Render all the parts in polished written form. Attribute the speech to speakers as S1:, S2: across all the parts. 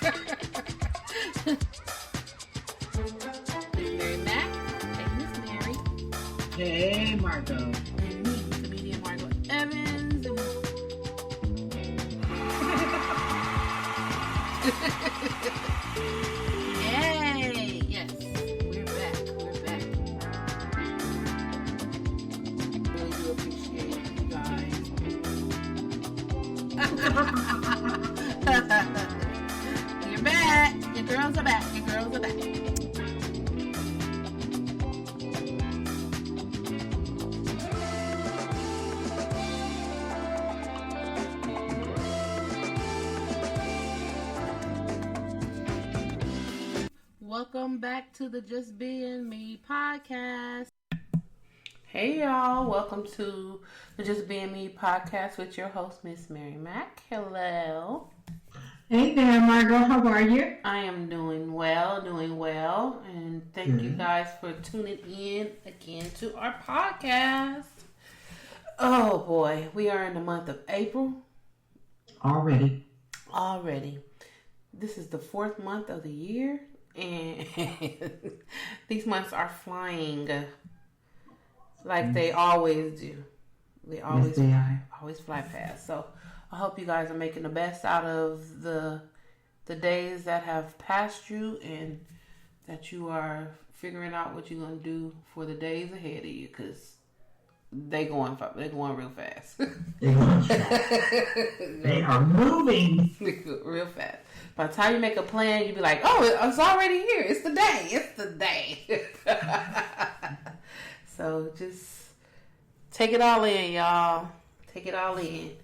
S1: Mary Mac. Hey, Miss Mary.
S2: Hey, Margot.
S1: And me, comedian Margot Evans. Yay! Yes, we're back. We're back. Really do appreciate you guys. You're back. Your girls are back. Your girls are back. Welcome back to the Just Being Me podcast. Hey y'all, welcome to the Just Being Me podcast with your host, Miss Mary Mac. Hello.
S2: Hey there, Margot. How are you?
S1: I am doing well, and thank you guys for tuning in again to our podcast. Oh boy, we are in the month of April. Already. This is the 4th month of the year. And these months are flying like they always do. They always fly past. So I hope you guys are making the best out of the days that have passed you, and that you are figuring out what you're gonna do for the days ahead of you, because they're going real fast.
S2: They are moving
S1: real fast. By the time you make a plan, you be like, oh, it's already here. It's the day. So just take it all in, y'all. Take it all in.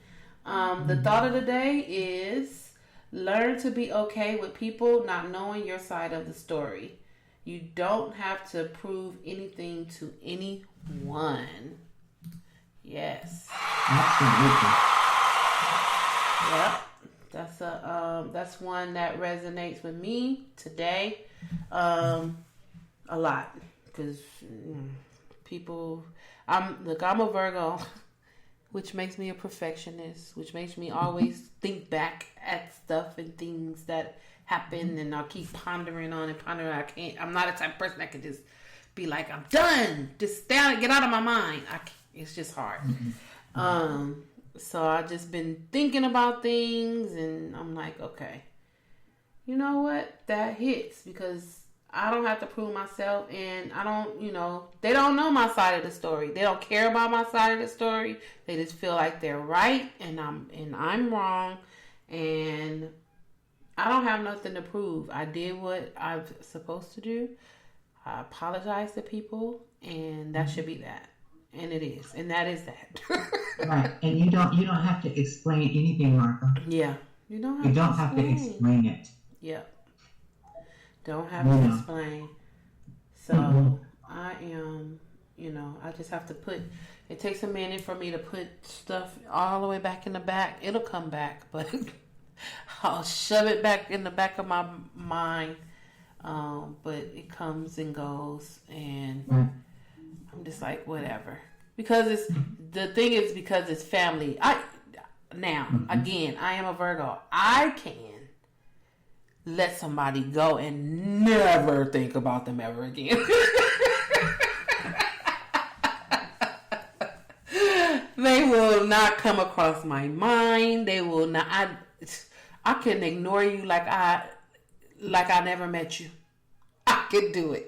S1: The thought of the day is learn to be okay with people not knowing your side of the story. You don't have to prove anything to anyone. Yes.
S2: Absolutely.
S1: Yep. That's one that resonates with me today, a lot, because people. I'm a Virgo, which makes me a perfectionist, which makes me always think back at stuff and things that happen, and I'll keep pondering on. I'm not a type of person that can just be like, I'm done, just stay out, get out of my mind. It's just hard. So I just been thinking about things, and I'm like, okay, you know what? That hits, because I don't have to prove myself, and I don't, they don't know my side of the story. They don't care about my side of the story. They just feel like they're right, and I'm wrong, and I don't have nothing to prove. I did what I'm supposed to do. I apologize to people, and that should be that. And it is, and that is that.
S2: Right, and you don't have to explain anything, Martha.
S1: Yeah, you don't have
S2: to explain it.
S1: Yeah, don't have to explain. So I am, I just have to put. It takes a minute for me to put stuff all the way back in the back. It'll come back, but I'll shove it back in the back of my mind. But it comes and goes, and.
S2: Right.
S1: I'm just like, whatever. Because because it's family. Again, I am a Virgo. I can let somebody go and never think about them ever again. They will not come across my mind. They will not. I can ignore you like I never met you. I can do it.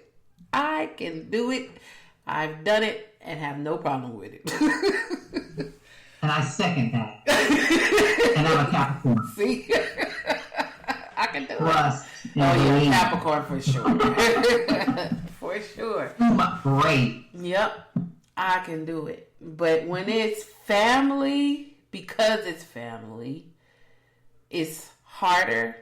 S1: I've done it and have no problem with it.
S2: And I second that. And I'm a Capricorn.
S1: See? I can do
S2: it.
S1: Oh, yeah, Capricorn for sure. For sure.
S2: Great.
S1: Yep. I can do it. But when it's family, because it's family, it's harder.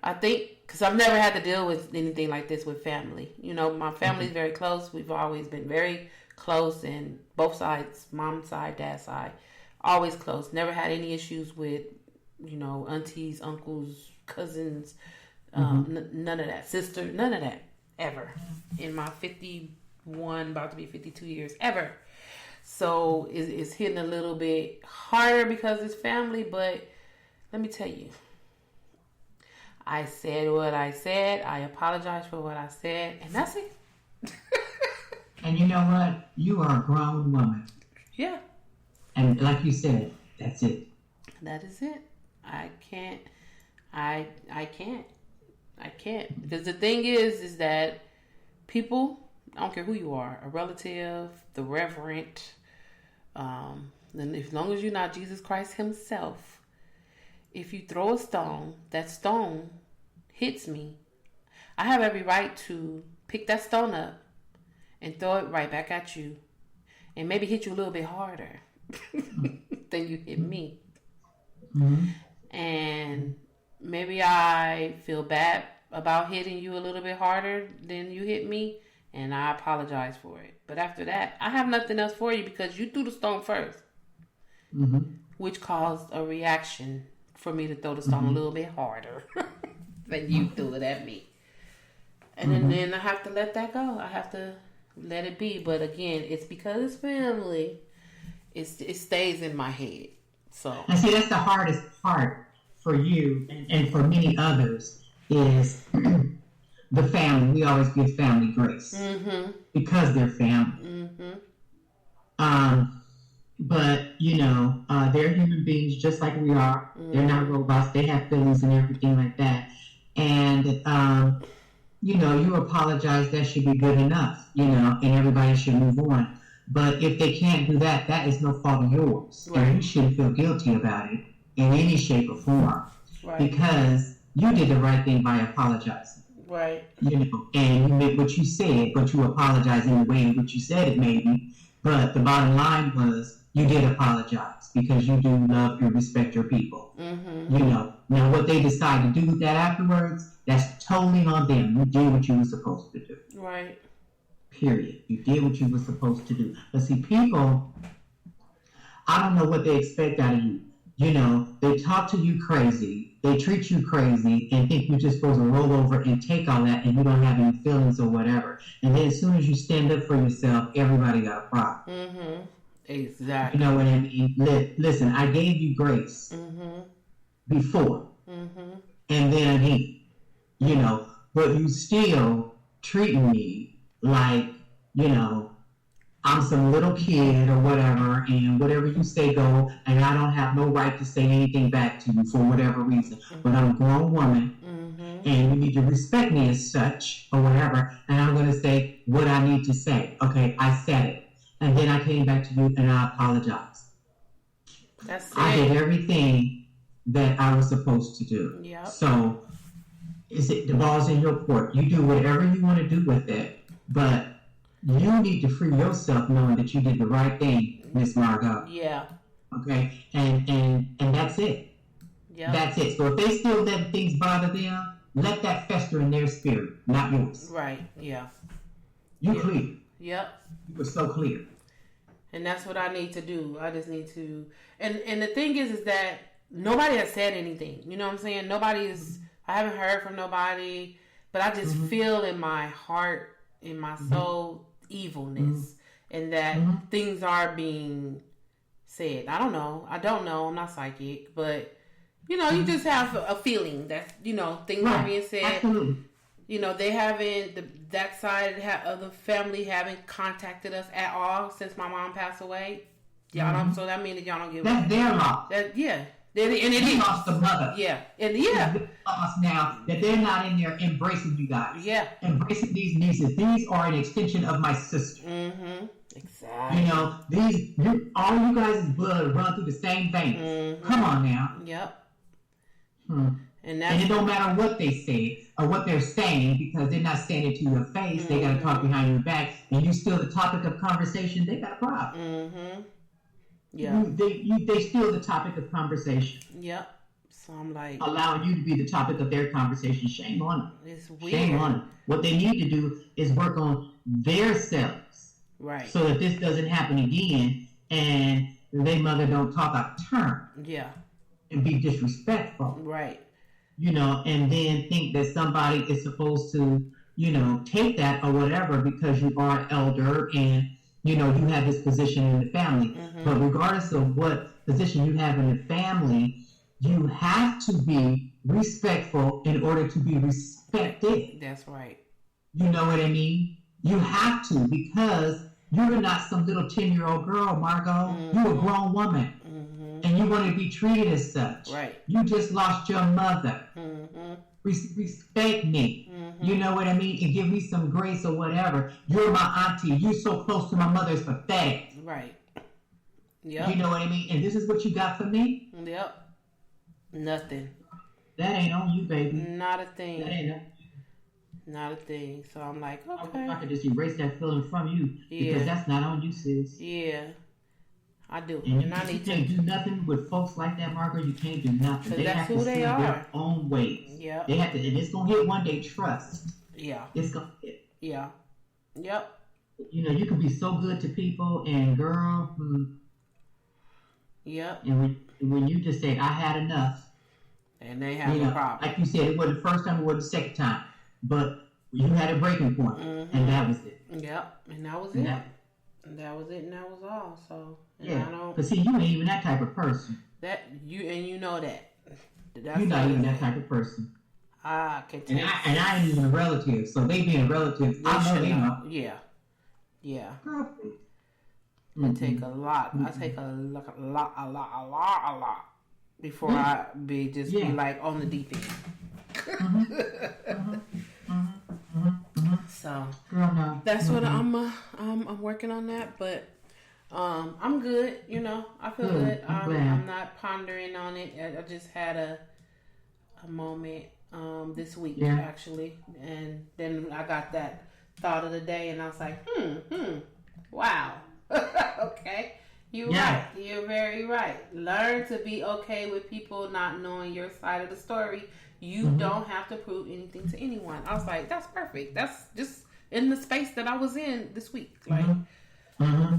S1: I think, because I've never had to deal with anything like this with family. My family is very close. We've always been very close, and both sides, mom's side, dad's side, always close. Never had any issues with, aunties, uncles, cousins, none of that. Sister, none of that, ever. In my 51, about to be 52 years, ever. So it's hitting a little bit harder because it's family, but let me tell you, I said what I said. I apologize for what I said. And that's it.
S2: And you know what? You are a grown woman.
S1: Yeah.
S2: And like you said, that's it.
S1: That is it. I can't. Because the thing is that people, I don't care who you are, a relative, the reverend, then as long as you're not Jesus Christ himself, if you throw a stone, that stone hits me, I have every right to pick that stone up and throw it right back at you and maybe hit you a little bit harder than you hit me.
S2: Mm-hmm.
S1: And maybe I feel bad about hitting you a little bit harder than you hit me, and I apologize for it. But after that, I have nothing else for you because you threw the stone first, which caused a reaction for me to throw the stone a little bit harder than you threw it at me. And then I have to let that go. I have to let it be. But again, it's because it's family. It stays in my head. So,
S2: and see, that's the hardest part for you and for many others is the family. We always give family grace because they're family. But you know, they're human beings just like we are. They're not robots. They have feelings and everything like that. And you know, you apologize. That should be good enough. You know, and everybody should move on. But if they can't do that, that is no fault of yours. Right. And you shouldn't feel guilty about it in any shape or form. Right. Because you did the right thing by apologizing.
S1: Right.
S2: You know, and you meant what you said, but you apologized in the way in which you said it maybe. But the bottom line was you did apologize because you do love and respect your people. You know, now what they decide to do with that afterwards, that's totally on them. You did what you were supposed to do.
S1: Right.
S2: Period. You did what you were supposed to do. But see, people, I don't know what they expect out of you. You know, they talk to you crazy, they treat you crazy, and think you're just supposed to roll over and take all that, and you don't have any feelings or whatever. And then as soon as you stand up for yourself, everybody got a problem.
S1: Exactly.
S2: You know what I mean? Listen, I gave you grace before, and then again, you know, but you still treating me like, you know, I'm some little kid or whatever, and whatever you say go, and I don't have no right to say anything back to you for whatever reason. But I'm a grown woman, and you need to respect me as such or whatever, and I'm going to say what I need to say. Okay, I said it. And then I came back to you and I apologized.
S1: That's it.
S2: I did everything that I was supposed to do.
S1: Yep.
S2: So, the ball's in your court. You do whatever you want to do with it. But you need to free yourself knowing that you did the right thing, Miss Margot.
S1: Yeah.
S2: Okay? And that's it.
S1: Yeah.
S2: That's it. So if they still let things bother them, let that fester in their spirit, not yours.
S1: Right. Yeah.
S2: You clear.
S1: Yep.
S2: You were so clear.
S1: And that's what I need to do. I just need to and the thing is that nobody has said anything. You know what I'm saying? I haven't heard from nobody, but I just feel in my heart, in my soul, evilness, and that things are being said. I don't know. I'm not psychic, but you know, you just have a feeling that, you know, things are being said.
S2: Absolutely.
S1: You know, they haven't, that side of the family haven't contacted us at all since my mom passed away. Y'all don't, so that means that y'all don't give
S2: That's their loss.
S1: Yeah. And it
S2: lost the mother.
S1: Yeah. And yeah.
S2: It's lost now that they're not in there embracing you guys.
S1: Yeah.
S2: Embracing these nieces. These are an extension of my sister.
S1: Exactly.
S2: You know, all you guys' blood run through the same veins. Come on now.
S1: Yep.
S2: And it don't matter what they say or what they're saying, because they're not saying it to your face. They got to talk behind your back, and you still the topic of conversation. They got a problem.
S1: Yeah.
S2: They still the topic of conversation.
S1: Yep. So I'm like,
S2: allowing you to be the topic of their conversation. Shame on them.
S1: It's weird.
S2: Shame on them. What they need to do is work on their selves,
S1: right?
S2: So that this doesn't happen again, and their mother don't talk out of turn.
S1: Yeah. And
S2: be disrespectful.
S1: Right.
S2: You know, and then think that somebody is supposed to, you know, take that or whatever because you are an elder and, you know, you have this position in the family. But regardless of what position you have in the family, you have to be respectful in order to be respected.
S1: That's right.
S2: You know what I mean? You have to, because you're not some little 10-year-old girl, Margot. You're a grown woman. And you want to be treated as such.
S1: Right.
S2: You just lost your mother. Respect me. You know what I mean? And give me some grace or whatever. You're my auntie. You're so close to my mother. It's pathetic.
S1: Right. Yep.
S2: You know what I mean? And this is what you got from me?
S1: Yep. Nothing.
S2: That ain't on you, baby.
S1: Not a thing.
S2: That ain't on
S1: Not a thing. So I'm like, okay.
S2: I could just erase that feeling from you. Because that's not on you, sis.
S1: Yeah. I do.
S2: And I need to. You can't do nothing with folks like that, Margaret. You can't do nothing. They have to see their own ways.
S1: Yeah.
S2: They have to, and it's going to hit one day, trust.
S1: Yeah.
S2: It's going to hit.
S1: Yeah. Yep.
S2: You know, you can be so good to people, and girl.
S1: Yep.
S2: And when you just say, I had enough.
S1: And they have a problem.
S2: Like you said, it wasn't the first time, it wasn't the second time. But you had a breaking point, and that was it.
S1: Yep. And that was it. That was it, and that was all. So,
S2: yeah. But see, you ain't even that type of person.
S1: You know that.
S2: You're not even that type of person.
S1: I can tell.
S2: And I ain't even a relative, so they being a relative, I know they know.
S1: Yeah. Yeah.
S2: Girl.
S1: I take a lot. I take a lot before I be like on the deep end. So that's what I'm working on that, but I'm good. You know, I feel good. I'm not pondering on it. I just had a moment this week actually, and then I got that thought of the day, and I was like, wow, okay. You're right. You're very right. Learn to be okay with people not knowing your side of the story. You don't have to prove anything to anyone. I was like, that's perfect. That's just in the space that I was in this week. Like,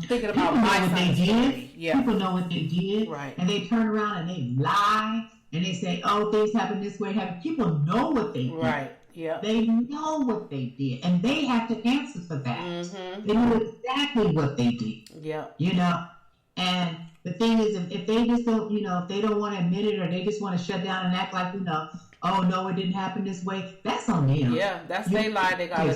S1: thinking about my side of the story. Yeah.
S2: People know what they did.
S1: Right.
S2: And they turn around and they lie. And they say, oh, things happen this way. People know what they did.
S1: Right. Yeah.
S2: They know what they did. And they have to answer for that. They know exactly what they did.
S1: Yeah.
S2: You know? And the thing is, if they just don't, if they don't want to admit it, or they just want to shut down and act like, oh no, it didn't happen this way, that's on them.
S1: Yeah, that's their lie. They got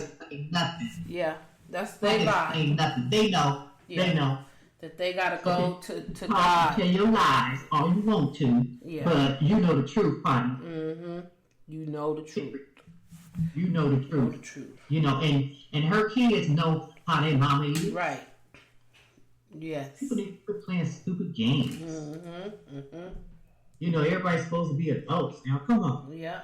S2: nothing.
S1: Yeah, that's their lie.
S2: Ain't nothing. They know. Yeah. They know
S1: that they gotta go to God.
S2: Tell your lies all you want to, but you know the truth, partner.
S1: You know the truth.
S2: You know the truth.
S1: You know the truth.
S2: And her kids know how their mama is.
S1: Right. Yes.
S2: People need to quit playing stupid games. Everybody's supposed to be adults now. Come on.
S1: Yeah.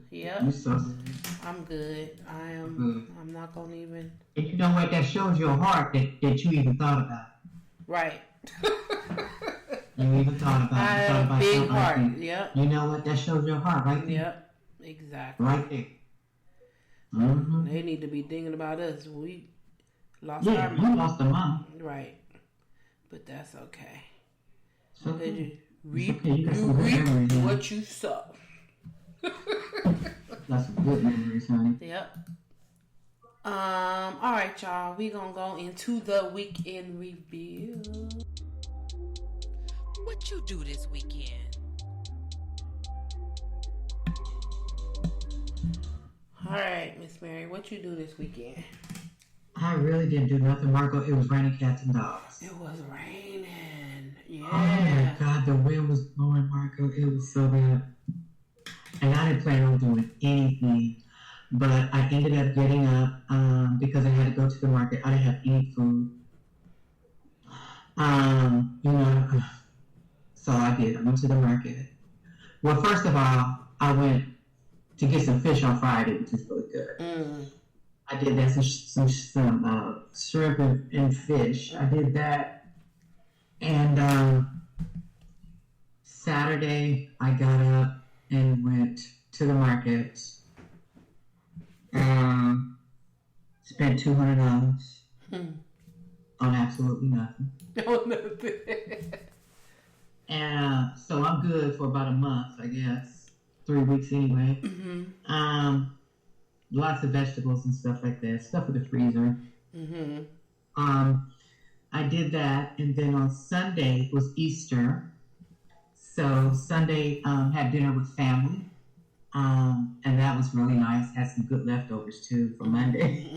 S2: Yeah. You so good.
S1: I'm good. I am. I'm not gonna even.
S2: And you know what? That shows your heart that you even thought about.
S1: Right.
S2: You even thought about.
S1: I have a big heart.
S2: Like
S1: Yep.
S2: You know what? That shows your heart, right there.
S1: Yep. Exactly.
S2: Right there.
S1: They need to be thinking about us. We lost
S2: our mom. You lost a mom.
S1: Right. But that's okay.
S2: So
S1: you reap what you sow.
S2: That's good memories, honey.
S1: Yep. All right, y'all. We gonna go into the weekend review.
S3: What you do this weekend?
S1: All right, Miss Mary. What you do this weekend?
S2: I really didn't do nothing, Margot. It was raining cats and dogs.
S1: It was raining. Yeah.
S2: Oh my God, the wind was blowing, Margot. It was so bad. And I didn't plan on doing anything. But I ended up getting up because I had to go to the market. I didn't have any food. So I did. I went to the market. Well, first of all, I went to get some fish on Friday, which is really good. I did that, some shrimp and fish. I did that. And Saturday, I got up and went to the market. Spent $200 on absolutely nothing.
S1: On nothing.
S2: And so I'm good for about a month, I guess. 3 weeks anyway. Lots of vegetables and stuff like that. Stuff in the freezer. I did that, and then on Sunday was Easter. So Sunday, had dinner with family. And that was really nice. Had some good leftovers too for Monday.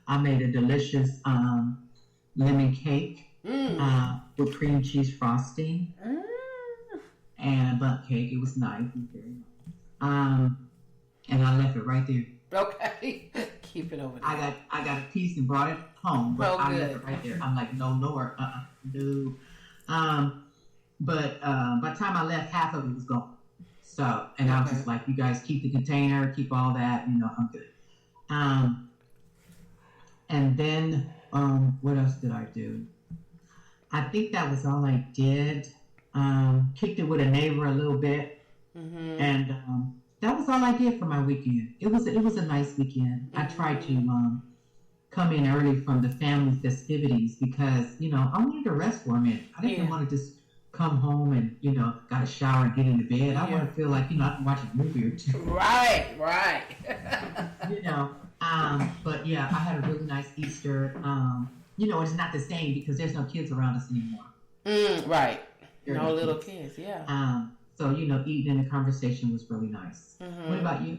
S2: I made a delicious lemon cake with cream cheese frosting and a bundt cake. It was nice. And I left it right there.
S1: Okay, keep it over there.
S2: I got a piece and brought it home, but I left it right there. I'm like, no, Lord, no. But by the time I left, half of it was gone. So, and I was just like, you guys keep the container, keep all that, I'm good. And then, what else did I do? I think that was all I did. Kicked it with a neighbor a little bit. And that was all I did for my weekend. It was a nice weekend. I tried to come in early from the family festivities because, I wanted to rest for a minute. I didn't want to just come home and, got a shower and get into bed. I want to feel like, I can watch a movie or two.
S1: Right.
S2: But yeah, I had a really nice Easter. It's not the same because there's no kids around us anymore.
S1: Right. No little kids, yeah.
S2: So, eating and the conversation was really nice. What about you?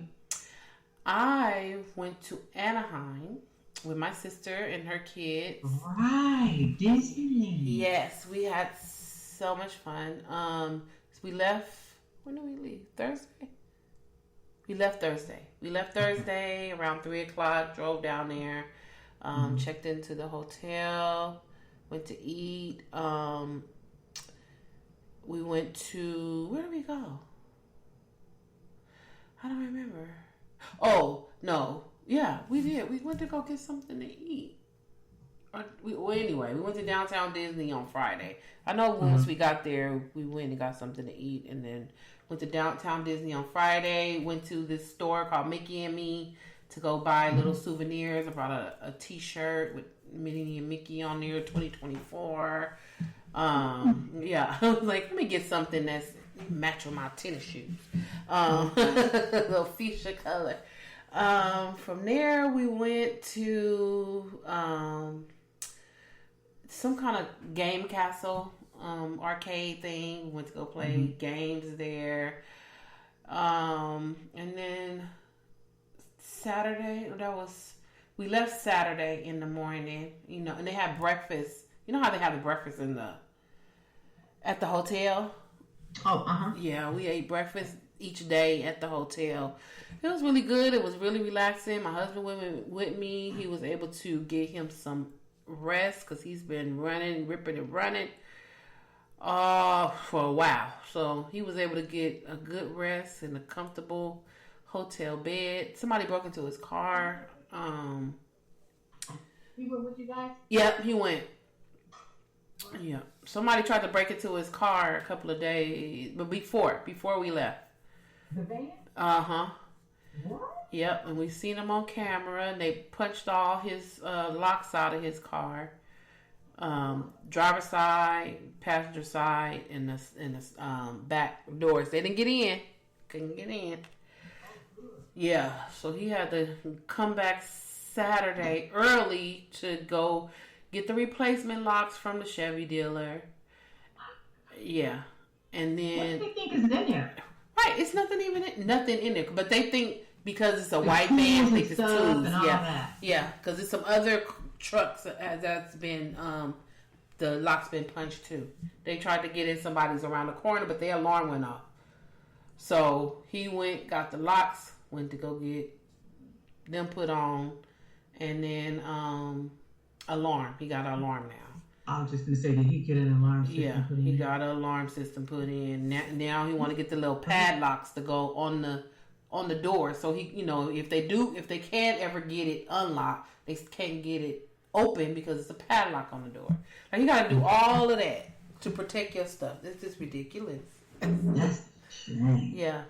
S2: I
S1: went to Anaheim with my sister and her kids.
S2: Right, Disney.
S1: Yes, we had so much fun. So we left. When did we leave? Thursday. We left Thursday around 3:00. Drove down there. Checked into the hotel. Went to eat. We went to, where did we go? I don't remember. Oh no, yeah, we did. We went to go get something to eat. Anyway, we went to downtown Disney on Friday. I know once we got there, we went and got something to eat, and then went to downtown Disney on Friday. Went to this store called Mickey and Me to go buy little souvenirs. I brought a T-shirt with Minnie and Mickey on there, 2024. Yeah, I was like, let me get something that's match with my tennis shoes. Little fuchsia color. From there, we went to some kind of game castle, arcade thing. Went to go play games there. And then Saturday, we left Saturday in the morning, and they had breakfast. You know how they have the breakfast at the hotel?
S2: Oh,
S1: Yeah, we ate breakfast each day at the hotel. It was really good. It was really relaxing. My husband went with me. He was able to get him some rest because he's been ripping and running for a while. So he was able to get a good rest in a comfortable hotel bed. Somebody broke into his car.
S2: He went with you guys?
S1: Yep, he went. Yeah, somebody tried to break into his car a couple of days, but before we left.
S2: The van?
S1: What? Yep, and we seen him on camera, and they punched all his locks out of his car, driver's side, passenger side, and the back doors. They didn't get in, couldn't get in. Yeah, so he had to come back Saturday early to go get the replacement locks from the Chevy dealer. Yeah. And then...
S2: What do they think is in there?
S1: Right. It's nothing in there. But they think because it's a white van, they think it's tools. Yeah. Yeah. Because it's some other trucks that's been... the lock's been punched too. They tried to get in somebody's around the corner, but their alarm went off. So he went, got the locks, went to go get them put on, and then... alarm. He got an alarm now.
S2: I was just going to say, did he get an alarm system put in?
S1: Yeah, he got an alarm system put in. Now he want to get the little padlocks to go on the door. So he, if they can't ever get it unlocked, they can't get it open because it's a padlock on the door. Like, you got to do all of that to protect your stuff. It's just ridiculous.
S2: That's a shame.
S1: Yeah.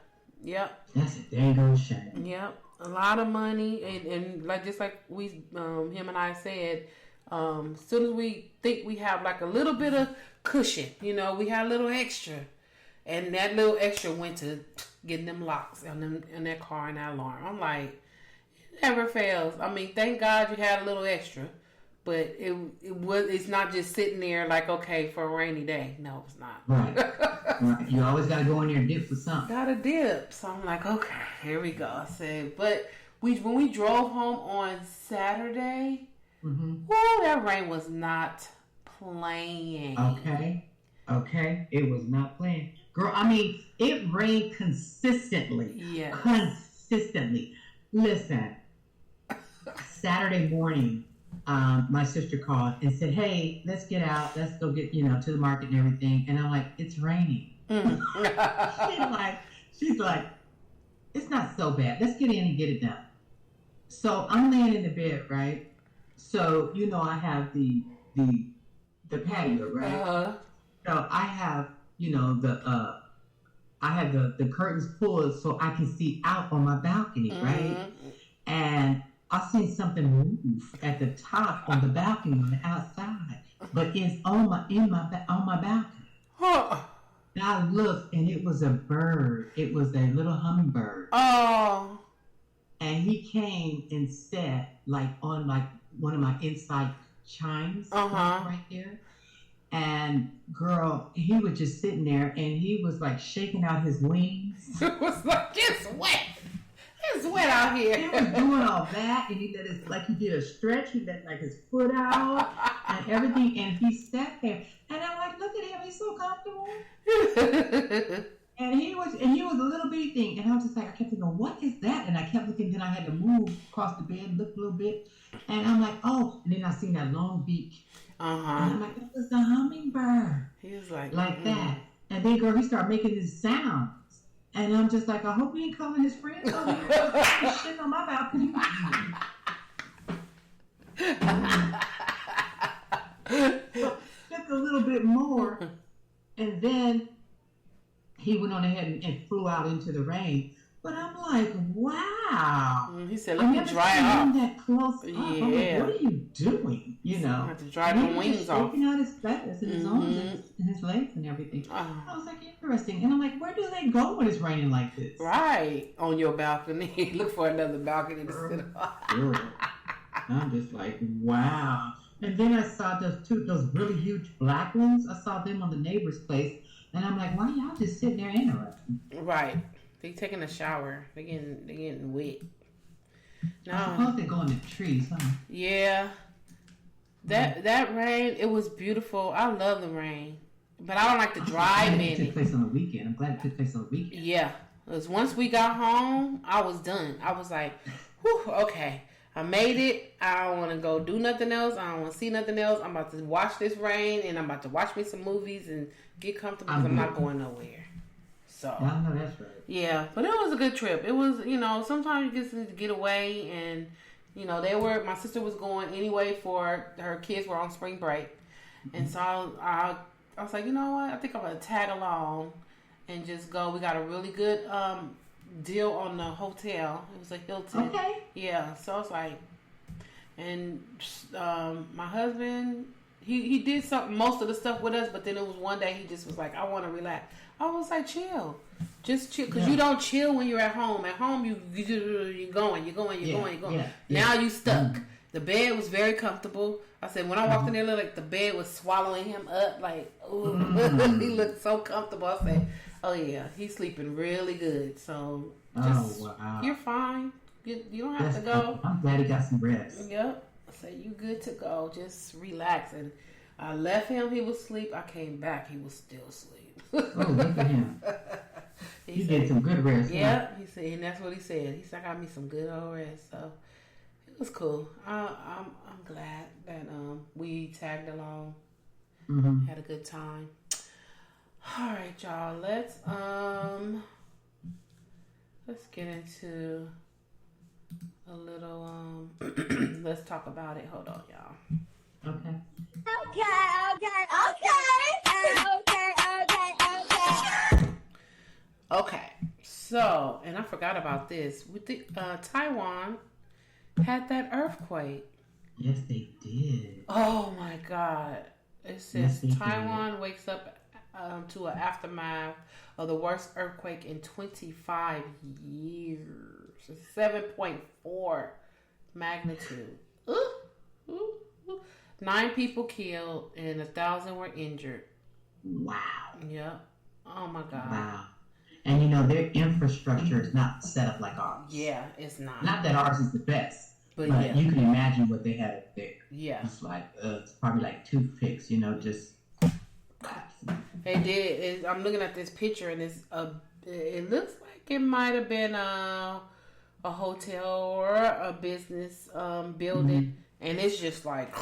S1: Yep.
S2: That's a dang old shame.
S1: Yep. A lot of money, and like just like we, him and I said, as soon as we think we have like a little bit of cushion, we had a little extra, and that little extra went to getting them locks in that car and that alarm. I'm like, it never fails. I mean, thank God you had a little extra, But it's not just sitting there like, okay, for a rainy day. No, it's not.
S2: Right. You always got to go in there and dip for something.
S1: Got to dip. So I'm like, okay, here we go. I said, but when we drove home on Saturday, that rain was not playing.
S2: Okay. It was not playing. Girl, I mean, it rained consistently.
S1: Yes.
S2: Consistently. Listen, Saturday morning, my sister called and said, hey, let's get out. Let's go get, to the market and everything. And I'm like, it's raining. She's like, it's not so bad. Let's get in and get it done. So I'm laying in the bed, right? So, I have the patio, right?
S1: Uh-huh.
S2: So I have, I have the curtains pulled so I can see out on my balcony, right? And I seen something move at the top on the balcony on the outside, but it's on my balcony.
S1: Huh.
S2: And I looked, and it was a bird. It was a little hummingbird.
S1: Oh.
S2: And he came and sat on one of my inside chimes right there. And girl, he was just sitting there, and he was like shaking out his wings.
S1: It was like, it's wet. It's wet out here.
S2: He was doing all that, and he did he did a stretch. He let his foot out and everything, and he sat there. And I'm like, look at him, he's so comfortable. And he was a little bitty thing, and I was just like, I kept thinking, what is that? And I kept looking. Then I had to move across the bed, look a little bit, and I'm like, oh. And then I seen that long beak. And I'm like, it was a hummingbird.
S1: He was like
S2: that. And then, girl, he started making these sounds. And I'm just like, I hope he ain't calling his friends over here. He's shitting on my balcony. Took a little bit more. And then he went on ahead and flew out into the rain. But I'm like, wow.
S1: He said, let me dry off.
S2: That close up.
S1: Yeah.
S2: I'm like, what are you doing?
S1: I have to dry the wings off.
S2: Taking out his feathers and his arms and his legs and everything. I was like, interesting. And I'm like, where do they go when it's raining like this?
S1: Right. On your balcony. Look for another balcony to sit on.
S2: I'm just like, wow. And then I saw those really huge black ones. I saw them on the neighbor's place. And I'm like, why y'all just sitting there interrupting?
S1: Right. They taking a shower. They getting wet. No.
S2: I suppose they go in the trees, huh?
S1: Yeah. That rain, it was beautiful. I love the rain. But I don't like to drive in it.
S2: It took place on the weekend. I'm glad it took place on the weekend.
S1: Yeah. Because once we got home, I was done. I was like, whew, okay. I made it. I don't want to go do nothing else. I don't want to see nothing else. I'm about to watch this rain, and I'm about to watch me some movies and get comfortable because I'm not going nowhere. So,
S2: I know that's right.
S1: Yeah, but it was a good trip. It was, sometimes you just need to get away, and, my sister was going anyway for her kids were on spring break. And so I was like, you know what? I think I'm going to tag along and just go. We got a really good deal on the hotel. It was a Hilton.
S2: Okay.
S1: Yeah, so I was like, and my husband, he did most of the stuff with us, but then it was one day he just was like, I want to relax. I was like, chill. Just chill. Because you don't chill when you're at home. At home, you're going.
S2: Yeah.
S1: Now you stuck. The bed was very comfortable. I said, when I walked in there, it looked like the bed was swallowing him up. Like, ooh. He looked so comfortable. I said, oh, yeah, he's sleeping really good. So,
S2: wow.
S1: You're fine. You don't have to go.
S2: I'm glad he got some rest.
S1: Yep. I said, you good to go. Just relax. And I left him. He was asleep. I came back. He was still asleep.
S2: Oh, look at him. He did some good rest.
S1: Yeah, he said, and that's what he said. He said, I got me some good old rest. So it was cool. I'm glad that we tagged along. Had a good time. All right, y'all. Let's get into a little let's talk about it. Hold on, y'all.
S2: Okay.
S1: Okay, so, and I forgot about this. With the Taiwan had that earthquake.
S2: Yes, they did.
S1: Oh my God! It says Taiwan wakes up to an aftermath of the worst earthquake in 25 years. 7.4 magnitude. 9 people killed and 1,000 were injured.
S2: Wow.
S1: Yep. Oh my God.
S2: Wow. And you know, their infrastructure is not set up like ours.
S1: Yeah, it's not.
S2: Not that ours is the best, but
S1: yeah.
S2: you can imagine what they had up there.
S1: Yeah.
S2: It's like, it's probably like toothpicks, you know, just.
S1: They did. I'm looking at this picture and it looks like it might have been a hotel or a business building, and it's just like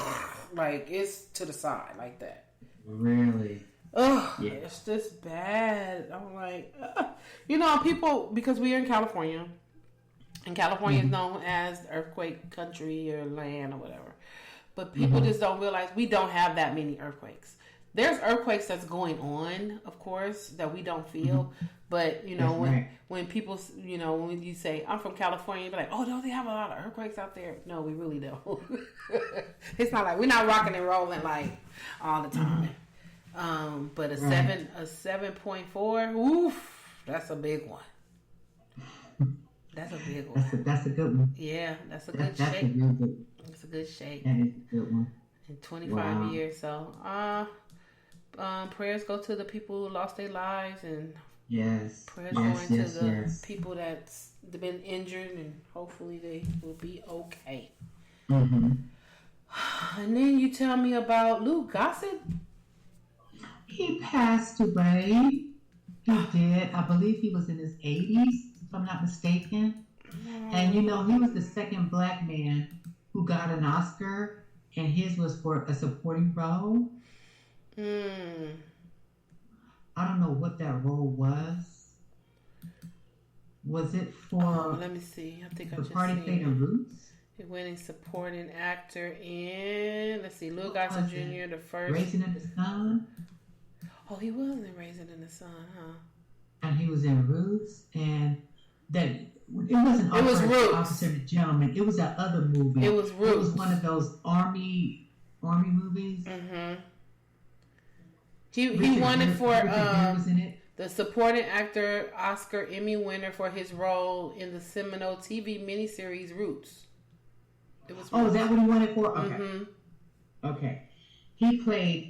S1: it's to the side like that.
S2: Really?
S1: Oh,
S2: yeah.
S1: It's just bad. I'm like, you know, people, because we're in California, and California is known as earthquake country or land or whatever, but people just don't realize we don't have that many earthquakes. There's earthquakes that's going on, of course, that we don't feel. But, you know, when people, you know, when you say, I'm from California, you're like, oh, don't they have a lot of earthquakes out there? No, we really don't. It's not like, we're not rocking and rolling like all the time. But a 7.4, oof, that's a big one. That's a big one.
S2: That's a good one.
S1: Yeah, that's a good
S2: shake.
S1: That's a good shake.
S2: That is a good one.
S1: In 25 years, so prayers go to the people who lost their lives, and prayers going to the people that's been injured, and hopefully they will be okay. And then you tell me about Luke Gossett.
S2: He passed away. He did. I believe he was in his 80s, if I'm not mistaken. And you know, he was the second black man who got an Oscar, and his was for a supporting role. I don't know what that role was. Was it for?
S1: Let me see. I think I just
S2: Party Fate and Roots.
S1: He winning supporting actor in. Let's see, Luke Gossett Jr. the first.
S2: Raisin in the Sun.
S1: Oh, he was in Raisin in the Sun, huh?
S2: And he was in Roots, and that it wasn't.
S1: It was Roots.
S2: Officer and the Gentleman. It was that other movie.
S1: It was Roots.
S2: It was one of those army movies.
S1: He won it for the supporting actor Oscar Emmy winner for his role in the seminal TV miniseries Roots. It was.
S2: Oh, is that what he won it for? Okay. Okay. He played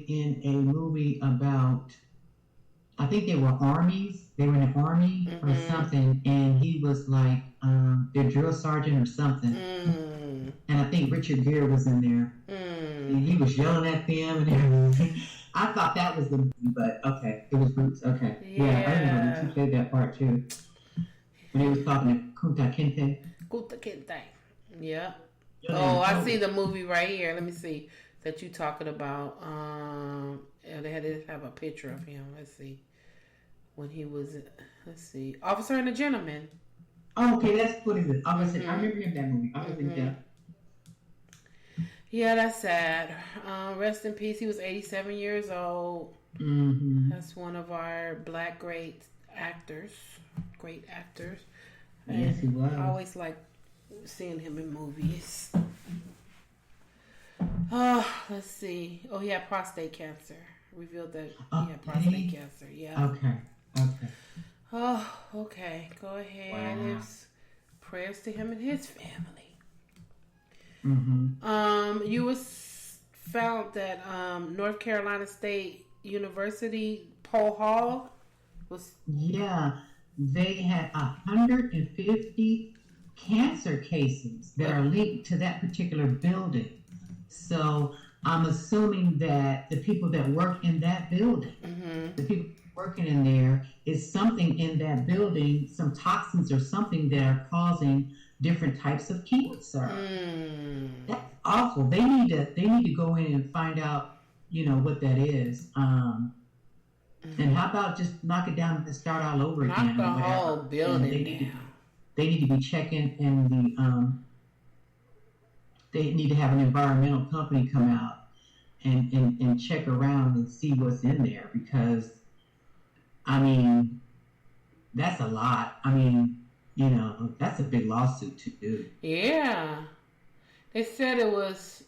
S2: in a movie about, I think they were armies. They were in an army or something, and he was like their drill sergeant or something. And I think Richard Gere was in there. And he was yelling at them and everything. I thought that was the movie, but okay, it was Roots. Okay, yeah, I remember he played that part too. When he was talking to Kunta Kinte.
S1: Yeah. Oh, I see the movie right here. Let me see that you talking about. They had to have a picture of him. Let's see when he was. Let's see, Officer and a Gentleman.
S2: Oh, okay, that's what it is. I remember him that movie.
S1: Yeah, that's sad. Rest in peace. He was 87 years old. That's one of our black great actors.
S2: Yes, he was.
S1: I always like seeing him in movies. Oh, let's see. Oh, he had prostate cancer. Revealed that he had prostate cancer. Yeah.
S2: Okay.
S1: Oh, okay. Go ahead.
S2: Wow.
S1: Prayers to him and his family. You was found that North Carolina State University Poe Hall was.
S2: Yeah, they had 150 cancer cases that are linked to that particular building. So I'm assuming that the people that work in that building, the people working in there, is something in that building, some toxins or something that are causing different types of cancer. That's awful. They need to go in and find out, you know, what that is. And how about just knock it down and start all over again?
S1: Knock the whole building down.
S2: They need to be checking in the. They need to have an environmental company come out and check around and see what's in there, because, I mean, that's a lot. I mean, you know, that's a big lawsuit to do.
S1: Yeah. They said it was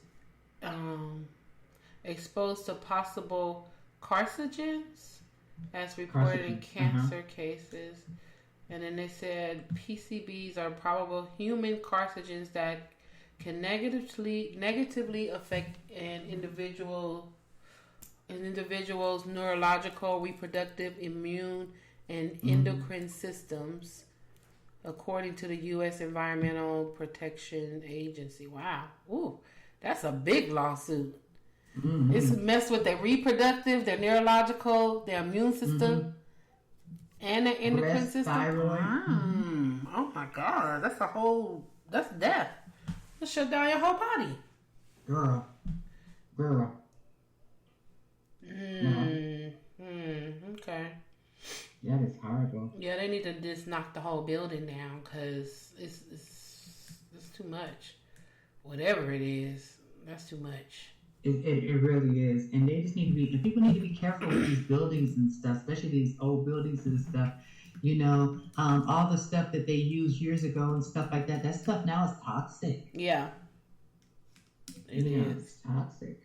S1: exposed to possible carcinogens as reported in cancer cases. And then they said PCBs are probable human carcinogens that can negatively affect an individual's neurological, reproductive, immune, and endocrine systems, according to the U.S. Environmental Protection Agency. Wow. Ooh, that's a big lawsuit. Mm-hmm. It's messed with their reproductive, their neurological, their immune system, and their endocrine system. Oh my God, that's death. It shut down your whole body.
S2: Girl.
S1: Okay.
S2: That is horrible.
S1: Yeah, they need to just knock the whole building down because it's too much. Whatever it is, that's too much.
S2: It really is. And they just need to be, and people need to be careful with these buildings and stuff, especially these old buildings and stuff. You know, all the stuff that they used years ago and stuff like that, that stuff now is toxic.
S1: Yeah. It is.
S2: It's toxic.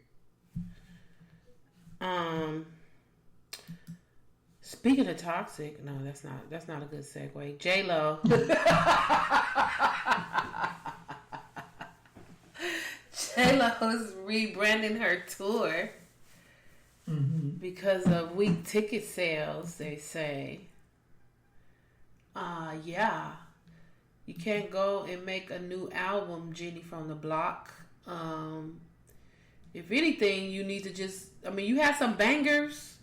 S1: Speaking of toxic, no, that's not a good segue. JLo. JLo is rebranding her tour because of weak ticket sales, they say. Yeah. You can't go and make a new album, Jenny from the Block. If anything, you need to you had some bangers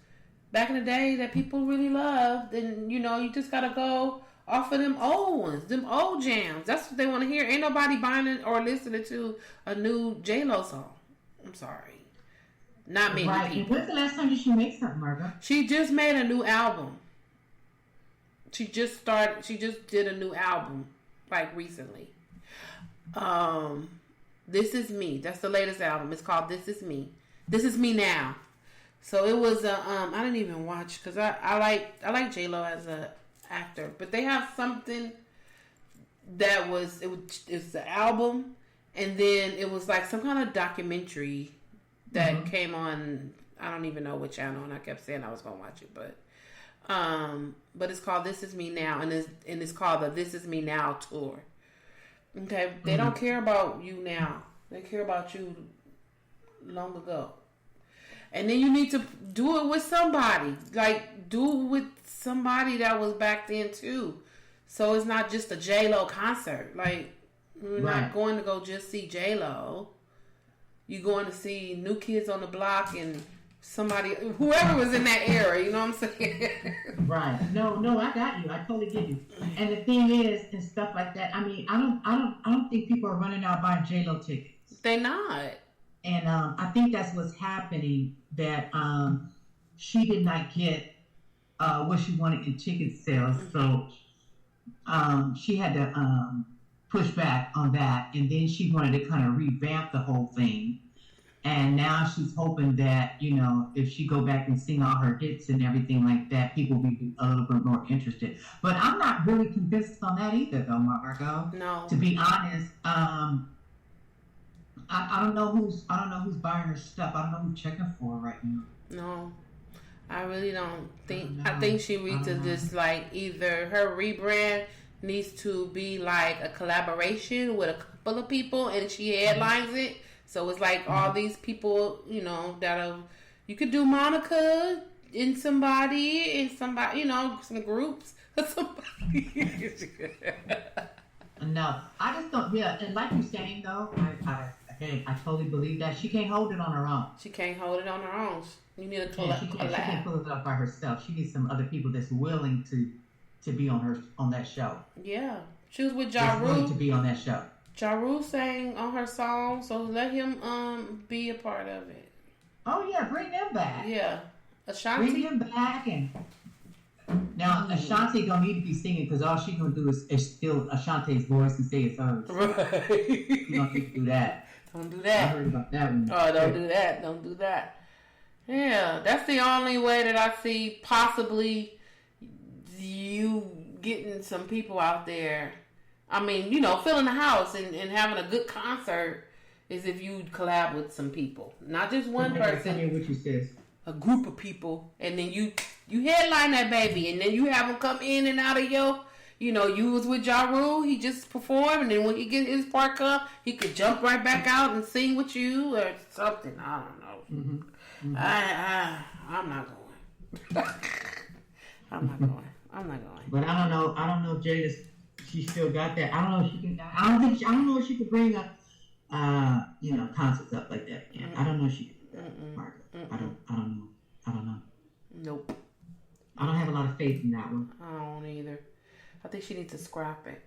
S1: back in the day that people really loved, and you just gotta go off of them old ones, them old jams. That's what they want to hear. Ain't nobody buying it or listening to a new JLo song. I'm sorry, not many people.
S2: When's the last time did she make something, Margot?
S1: She just made a new album. She just did a new album like recently. This Is Me. That's the latest album. It's called This Is Me. This Is Me Now. So it was I didn't even watch because I like JLo as a actor, but they have something that it's the album, and then it was like some kind of documentary that came on. I don't even know what channel, and I kept saying I was gonna watch it, but it's called This Is Me Now, and it's called the This Is Me Now tour. Okay, they don't care about you now; they care about you long ago. And then you need to do it with somebody. Like, do it with somebody that was back then, too. So it's not just a JLo concert. Like, we're not going to go just see JLo. You're going to see New Kids on the Block and somebody, whoever was in that era, you know what I'm saying?
S2: Right. No, I got you. I totally get you. And the thing is, and stuff like that, I mean, I don't think people are running out buying JLo tickets.
S1: They're not.
S2: And I think that's what's happening, that she did not get what she wanted in ticket sales. So she had to push back on that. And then she wanted to kind of revamp the whole thing. And now she's hoping that, if she go back and sing all her hits and everything like that, people will be a little bit more interested. But I'm not really convinced on that either, though, Margot.
S1: No.
S2: To be honest, I don't know who's buying her stuff. I don't know who's checking for her right now.
S1: No, I really don't think. I think she needs to just like either her rebrand needs to be like a collaboration with a couple of people, and she headlines it. So it's like all these people, that you could do Monica and somebody, some groups or somebody.
S2: No, I just don't. Yeah, and like you're saying though, I totally believe that she can't hold it on her own.
S1: She can't hold it on her own. You need a collab.
S2: She can't pull it up by herself. She needs some other people that's willing to be on that show.
S1: Yeah, she was with Ja Rule
S2: to be on that show.
S1: Ja Rule sang on her song, so let him be a part of it.
S2: Oh yeah, bring them back.
S1: Yeah, Ashanti.
S2: Bring them back and. Now, Ashanti don't need to be singing because all she's going to do is steal Ashanti's voice and say it's hers.
S1: Right.
S2: You don't need to do that.
S1: Don't do that.
S2: I heard about that one.
S1: Oh, don't do that. Don't do that. Yeah, that's the only way that I see possibly you getting some people out there. I mean, filling the house and having a good concert is if you collab with some people. Not just one person.
S2: Tell me what you said.
S1: A group of people, and then you headline that baby, and then you have them come in and out of your you was with JLo, he just performed, and then when he get his part come, he could jump right back out and sing with you or something. I don't know. Mm-hmm. I'm not going. I'm not going.
S2: But I don't know if Jada, she still got that. I don't know if she can. I don't know if she could bring up, concerts up like that again. I don't know if she can. Margot. I don't know.
S1: Nope.
S2: I don't have a lot of faith in that one.
S1: I don't either. I think she needs to scrap it.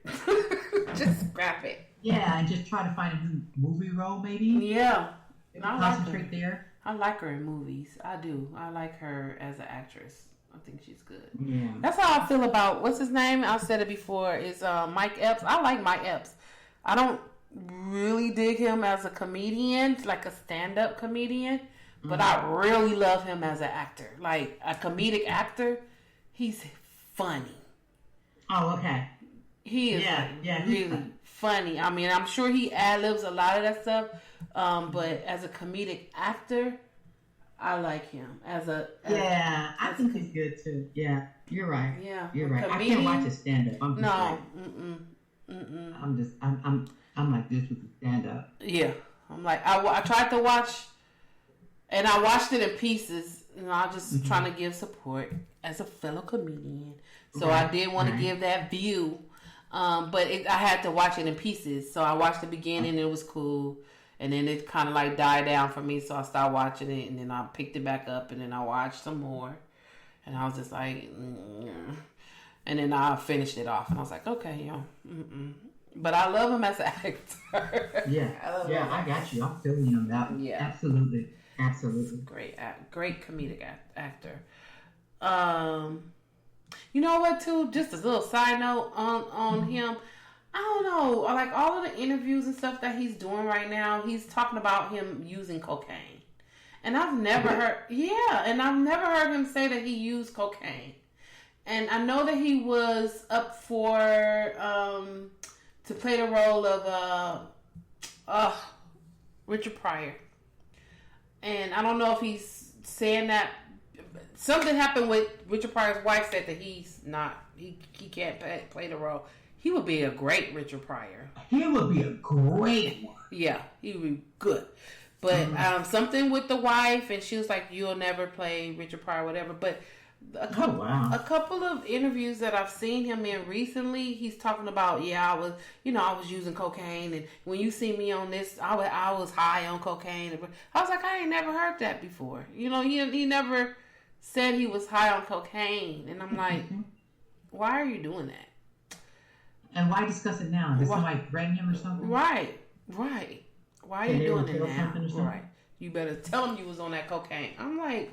S1: Just scrap it.
S2: Yeah, and just try to find a new movie role, maybe.
S1: Yeah.
S2: Concentrate there.
S1: I like her in movies. I do. I like her as an actress. I think she's good.
S2: Yeah.
S1: That's how I feel about, what's his name? I said it before. Is Mike Epps. I like Mike Epps. I don't really dig him as a comedian, like a stand-up comedian, but I really love him as an actor. Like a comedic actor, he's funny.
S2: Oh, okay.
S1: He is really funny. I mean, I'm sure he ad-libs a lot of that stuff, but as a comedic actor, I like him.
S2: I think he's good too. Yeah, you're right.
S1: Yeah,
S2: you're right.
S1: Comedian,
S2: I can't watch his stand-up. I'm just I'm like this with the stand-up.
S1: Yeah, I'm like I tried to watch, and I watched it in pieces. I'm just trying to give support as a fellow comedian. So I did want to give that view, but I had to watch it in pieces. So I watched the beginning, and it was cool. And then it kind of like died down for me, so I started watching it, and then I picked it back up, and then I watched some more, and I was just like, and then I finished it off, and I was like, okay, but I love him as an actor.
S2: I got you. I'm feeling him out. Yeah, absolutely.
S1: Great comedic actor. You know what? Too, just a little side note on him. I don't know, like all of the interviews and stuff that he's doing right now, he's talking about him using cocaine. And I've never heard him say that he used cocaine. And I know that he was up for, to play the role of, Richard Pryor. And I don't know if he's saying that, something happened with Richard Pryor's wife said that he can't play the role. He would be a great Richard Pryor.
S2: He would be a great one.
S1: Yeah, he would be good. But something with the wife, and she was like, "You'll never play Richard Pryor, whatever." But a couple of interviews that I've seen him in recently, he's talking about, I was using cocaine, and when you see me on this, I was high on cocaine. I was like, I ain't never heard that before. He never said he was high on cocaine, and I'm like, why are you doing that?
S2: And why discuss it now? Did somebody threaten him or something?
S1: Right. Why are you doing it now? Right. You better tell him you was on that cocaine. I'm like,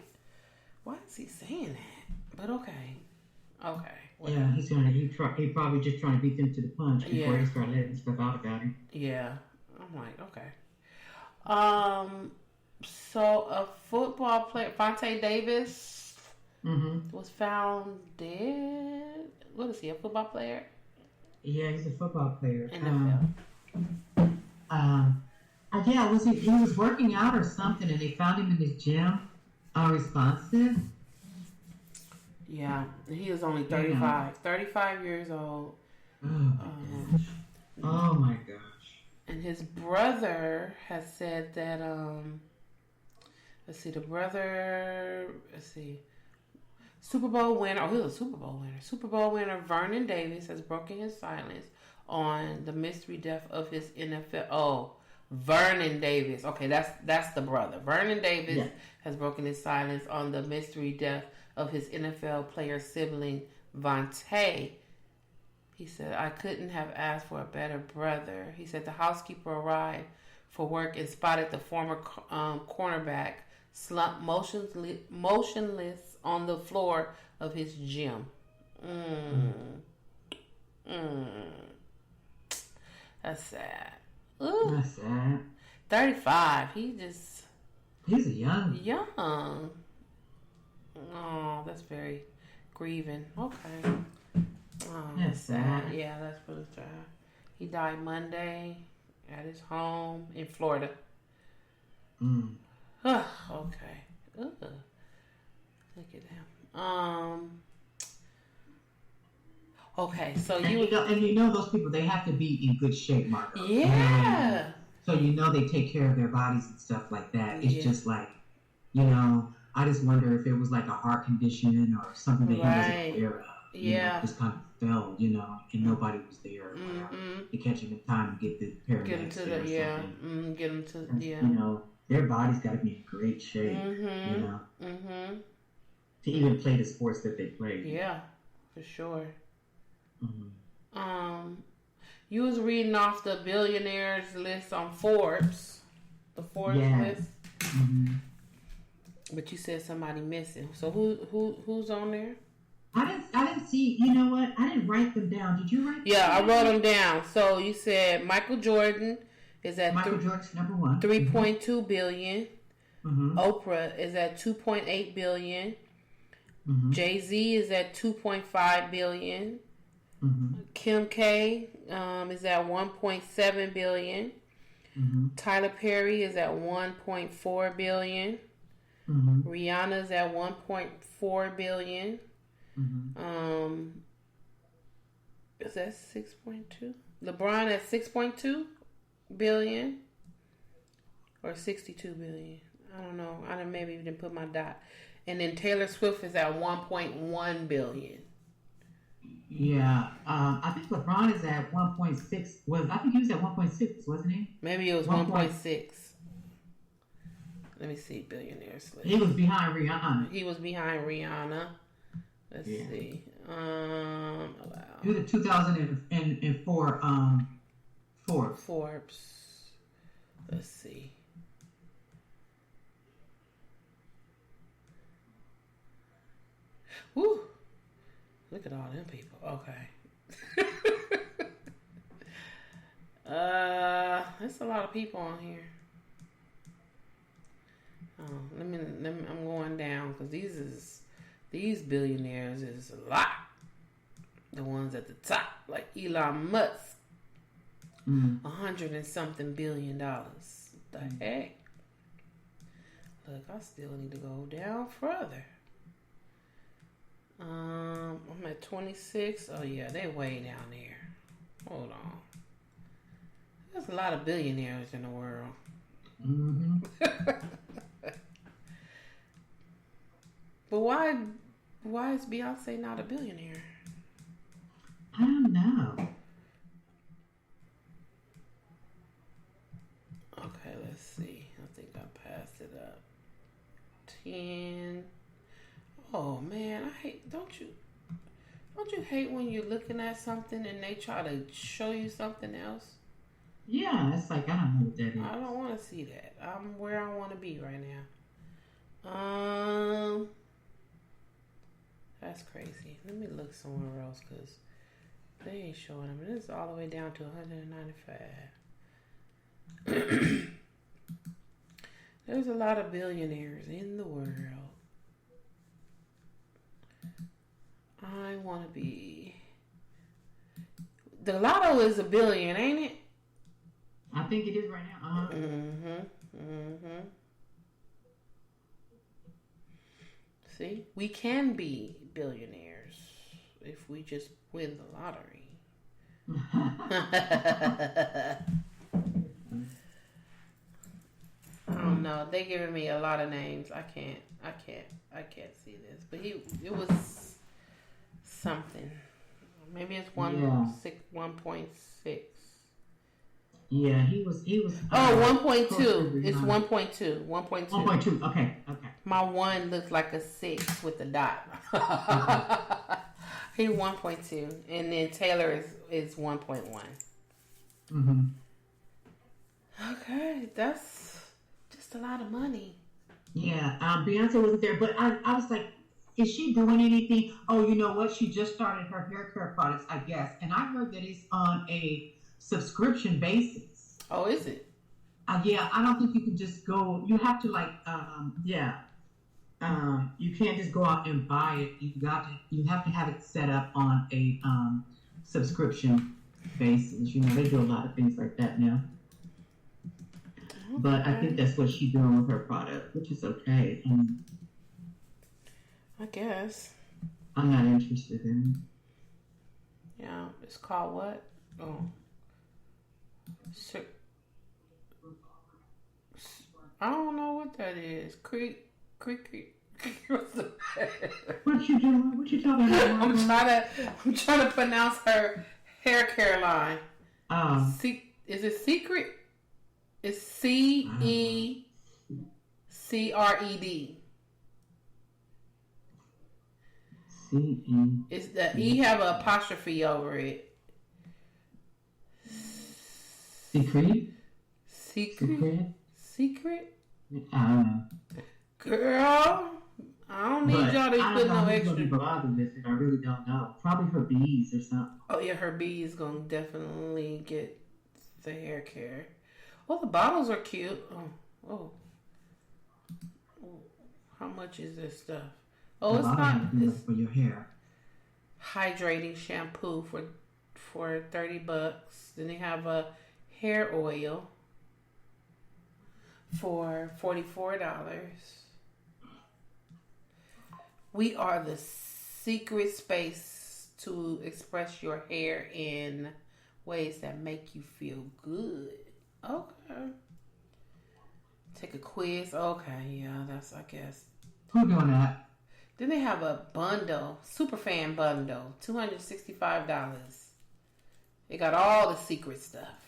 S1: why is he saying that? But okay.
S2: Yeah, he probably just trying to beat them to the punch before he started letting stuff out about him.
S1: Yeah. I'm like, okay. So a football player, Vontae Davis, was found dead. What is he, a football player?
S2: Yeah, he's a football player.
S1: NFL.
S2: He was working out or something, and they found him in his gym, unresponsive.
S1: Yeah, he was only 35. 35 years old.
S2: Oh my gosh.
S1: And his brother has said that, Super Bowl winner, he was a Super Bowl winner. Super Bowl winner Vernon Davis has broken his silence on the mystery death of his NFL. Oh, Vernon Davis. Okay, that's the brother. Vernon Davis has broken his silence on the mystery death of his NFL player sibling, Vontae. He said, I couldn't have asked for a better brother. He said the housekeeper arrived for work and spotted the former cornerback slumped motionless on the floor of his gym. That's sad. Ooh.
S2: That's sad.
S1: 35.
S2: He's young.
S1: Oh, that's very grieving. Okay. Oh,
S2: that's sad.
S1: Yeah, that's really sad. He died Monday at his home in Florida. Okay. Ugh. Look at him. Okay, so
S2: and you know those people, they have to be in good shape, Margot.
S1: Yeah.
S2: So they take care of their bodies and stuff like that. It's just like, I just wonder if it was like a heart condition or something that he wasn't aware of. Just kind of fell, and nobody was there to catch him in time to get the paramedics. Get him to
S1: get him to,
S2: their body's got to be in great shape, to even play the sports that they play.
S1: Yeah, for sure. You was reading off the billionaires list on Forbes, the Forbes list, but you said somebody missing. So who's on there?
S2: I didn't see. You know what? I didn't write them down. Did you write them down?
S1: Yeah, I wrote them down. So you said Michael Jordan is at
S2: Jordan's number one,
S1: 3.2 billion. Oprah is at 2.8 billion. Jay-Z is at 2.5 billion. Kim K is at 1.7 billion. Tyler Perry is at 1.4 billion. Rihanna's at 1.4 billion. Is that 6.2? LeBron at 6.2 billion or 62 billion. I don't know. Maybe didn't put my dot. And then Taylor Swift is at 1.1 billion.
S2: Yeah, I think LeBron is at 1.6. I think he was at 1.6, wasn't he?
S1: Maybe it was 1.6. Let me see, billionaires list.
S2: He was behind Rihanna.
S1: Let's see.
S2: He was the 2004
S1: Forbes. Let's see. Woo! Look at all them people. Okay. There's a lot of people on here. Oh, let me I'm going down because these billionaires is a lot. The ones at the top, like Elon Musk, $100 and something billion. The heck? Look, I still need to go down further. I'm at 26. Oh yeah, they way down there. Hold on. There's a lot of billionaires in the world. But why is Beyonce not a billionaire?
S2: I don't know.
S1: Okay, let's see. I think I passed it up. 10. Oh man, don't you hate when you're looking at something and they try to show you something else?
S2: Yeah, it's like, I don't know what that is.
S1: I don't want to see that. I'm where I want to be right now. That's crazy. Let me look somewhere else because they ain't showing them. This is all the way down to 195. There's a lot of billionaires in the world. I want to be... The lotto is $1 billion, ain't it?
S2: I think it is right now.
S1: See, we can be billionaires if we just win the lottery. I don't know. They giving me a lot of names. I can't see this. But it was something. Maybe it's 1.6.
S2: Yeah, he was.
S1: 1.2. It's 1.2. 1.2.
S2: 1.2. Okay.
S1: My one looks like a 6 with a dot. He 1.2, and then Taylor is 1.1. Okay, that's just a lot of money.
S2: Yeah, Beyonce wasn't there, but I was like, is she doing anything? Oh, you know what? She just started her hair care products, I guess, and I heard that it's on a subscription basis.
S1: Oh, is it?
S2: Yeah, I don't think you can just go. You have to you can't just go out and buy it. You have to have it set up on a subscription basis. They do a lot of things like that now. Okay. But I think that's what she's doing with her product, which is okay.
S1: I guess.
S2: I'm not interested in it.
S1: Yeah, it's called what? Oh, I don't know what that is. Creek.
S2: What you doing? What you talking about?
S1: I'm trying to pronounce her hair care line. Is it Secret? It's CECRED. It's the E have an apostrophe over it. Secret?
S2: I don't know.
S1: Girl, I don't need y'all to put no extra.
S2: I really don't know. Probably her bees or something.
S1: Oh yeah, her bees gonna definitely get the hair care. Oh, the bottles are cute. Oh. How much is this stuff? Oh, it's not. It's
S2: for your hair.
S1: Hydrating shampoo for $30. Then they have a hair oil for $44. We are the secret space to express your hair in ways that make you feel good. Okay. Take a quiz. Okay, yeah, that's, I guess.
S2: Who doing that?
S1: Then they have a bundle, Superfan bundle, $265. They got all the secret stuff.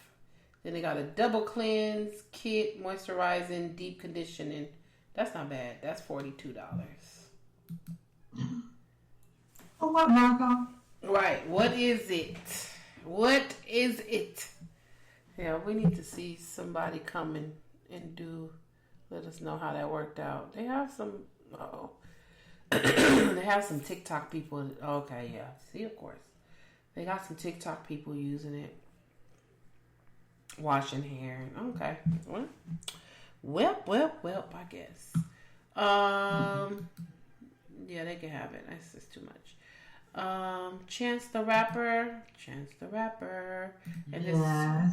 S1: Then they got a double cleanse kit, moisturizing, deep conditioning. That's not bad. That's $42.
S2: Oh, what, Margot?
S1: Right. What is it? What is it? Yeah, we need to see somebody come and let us know how that worked out. They have some, they have some TikTok people. Okay, yeah. See, of course. They got some TikTok people using it. Washing hair. Okay. Well, I guess. Yeah, they can have it. That's just too much. Chance the Rapper, and his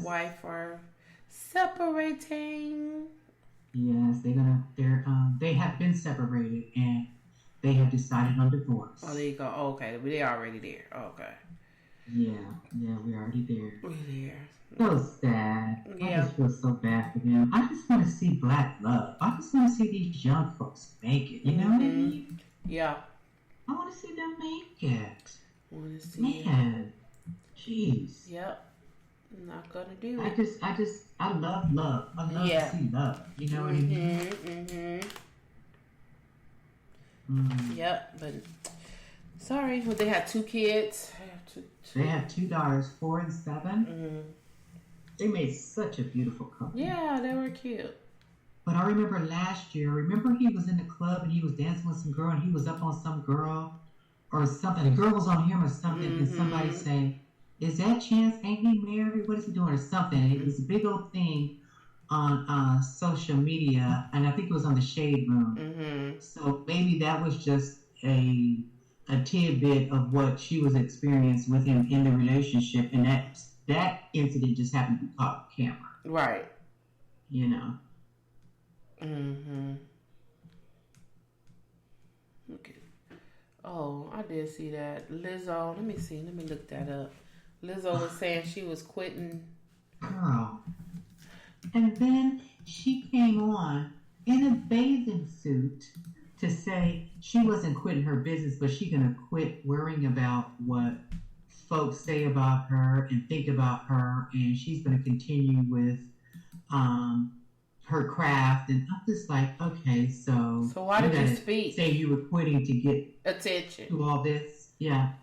S1: wife are separating.
S2: Yes, they have been separated and they have decided on divorce.
S1: Oh, there you go. Oh, okay, they're already there. Oh, okay.
S2: Yeah, we're already there.
S1: We're there.
S2: So sad.
S1: Yeah.
S2: I just feel so bad for them. I just want to see black love. I just want to see these young folks make it. You know what I mean?
S1: Yeah.
S2: I want to see them make it.
S1: Want to see
S2: Man, jeez.
S1: Yep. I'm not gonna do it.
S2: I love love. I love to see love. You know what I mean?
S1: Yep, but sorry, well, they had 2 kids.
S2: They have 2 daughters, 4 and 7. They made such a beautiful couple.
S1: Yeah, they were cute.
S2: But I remember last year, he was in the club and he was dancing with some girl and he was up on some girl or something. The girl was on him or something and somebody say, is that Chance? Ain't he married? What is he doing? Or something. It was a big old thing on social media and I think it was on the Shade Room. So maybe that was just a tidbit of what she was experiencing with him in the relationship and that incident just happened to be caught on camera.
S1: Right.
S2: You know.
S1: Okay. Oh, I did see that. Lizzo, let me look that up. Lizzo was saying she was quitting.
S2: Girl. And then she came on in a bathing suit to say she wasn't quitting her business, but she's going to quit worrying about what folks say about her and think about her, and she's going to continue with her craft. And I'm just like, okay, so
S1: why did you speak?
S2: Say you were quitting to get
S1: attention
S2: to all this? Yeah.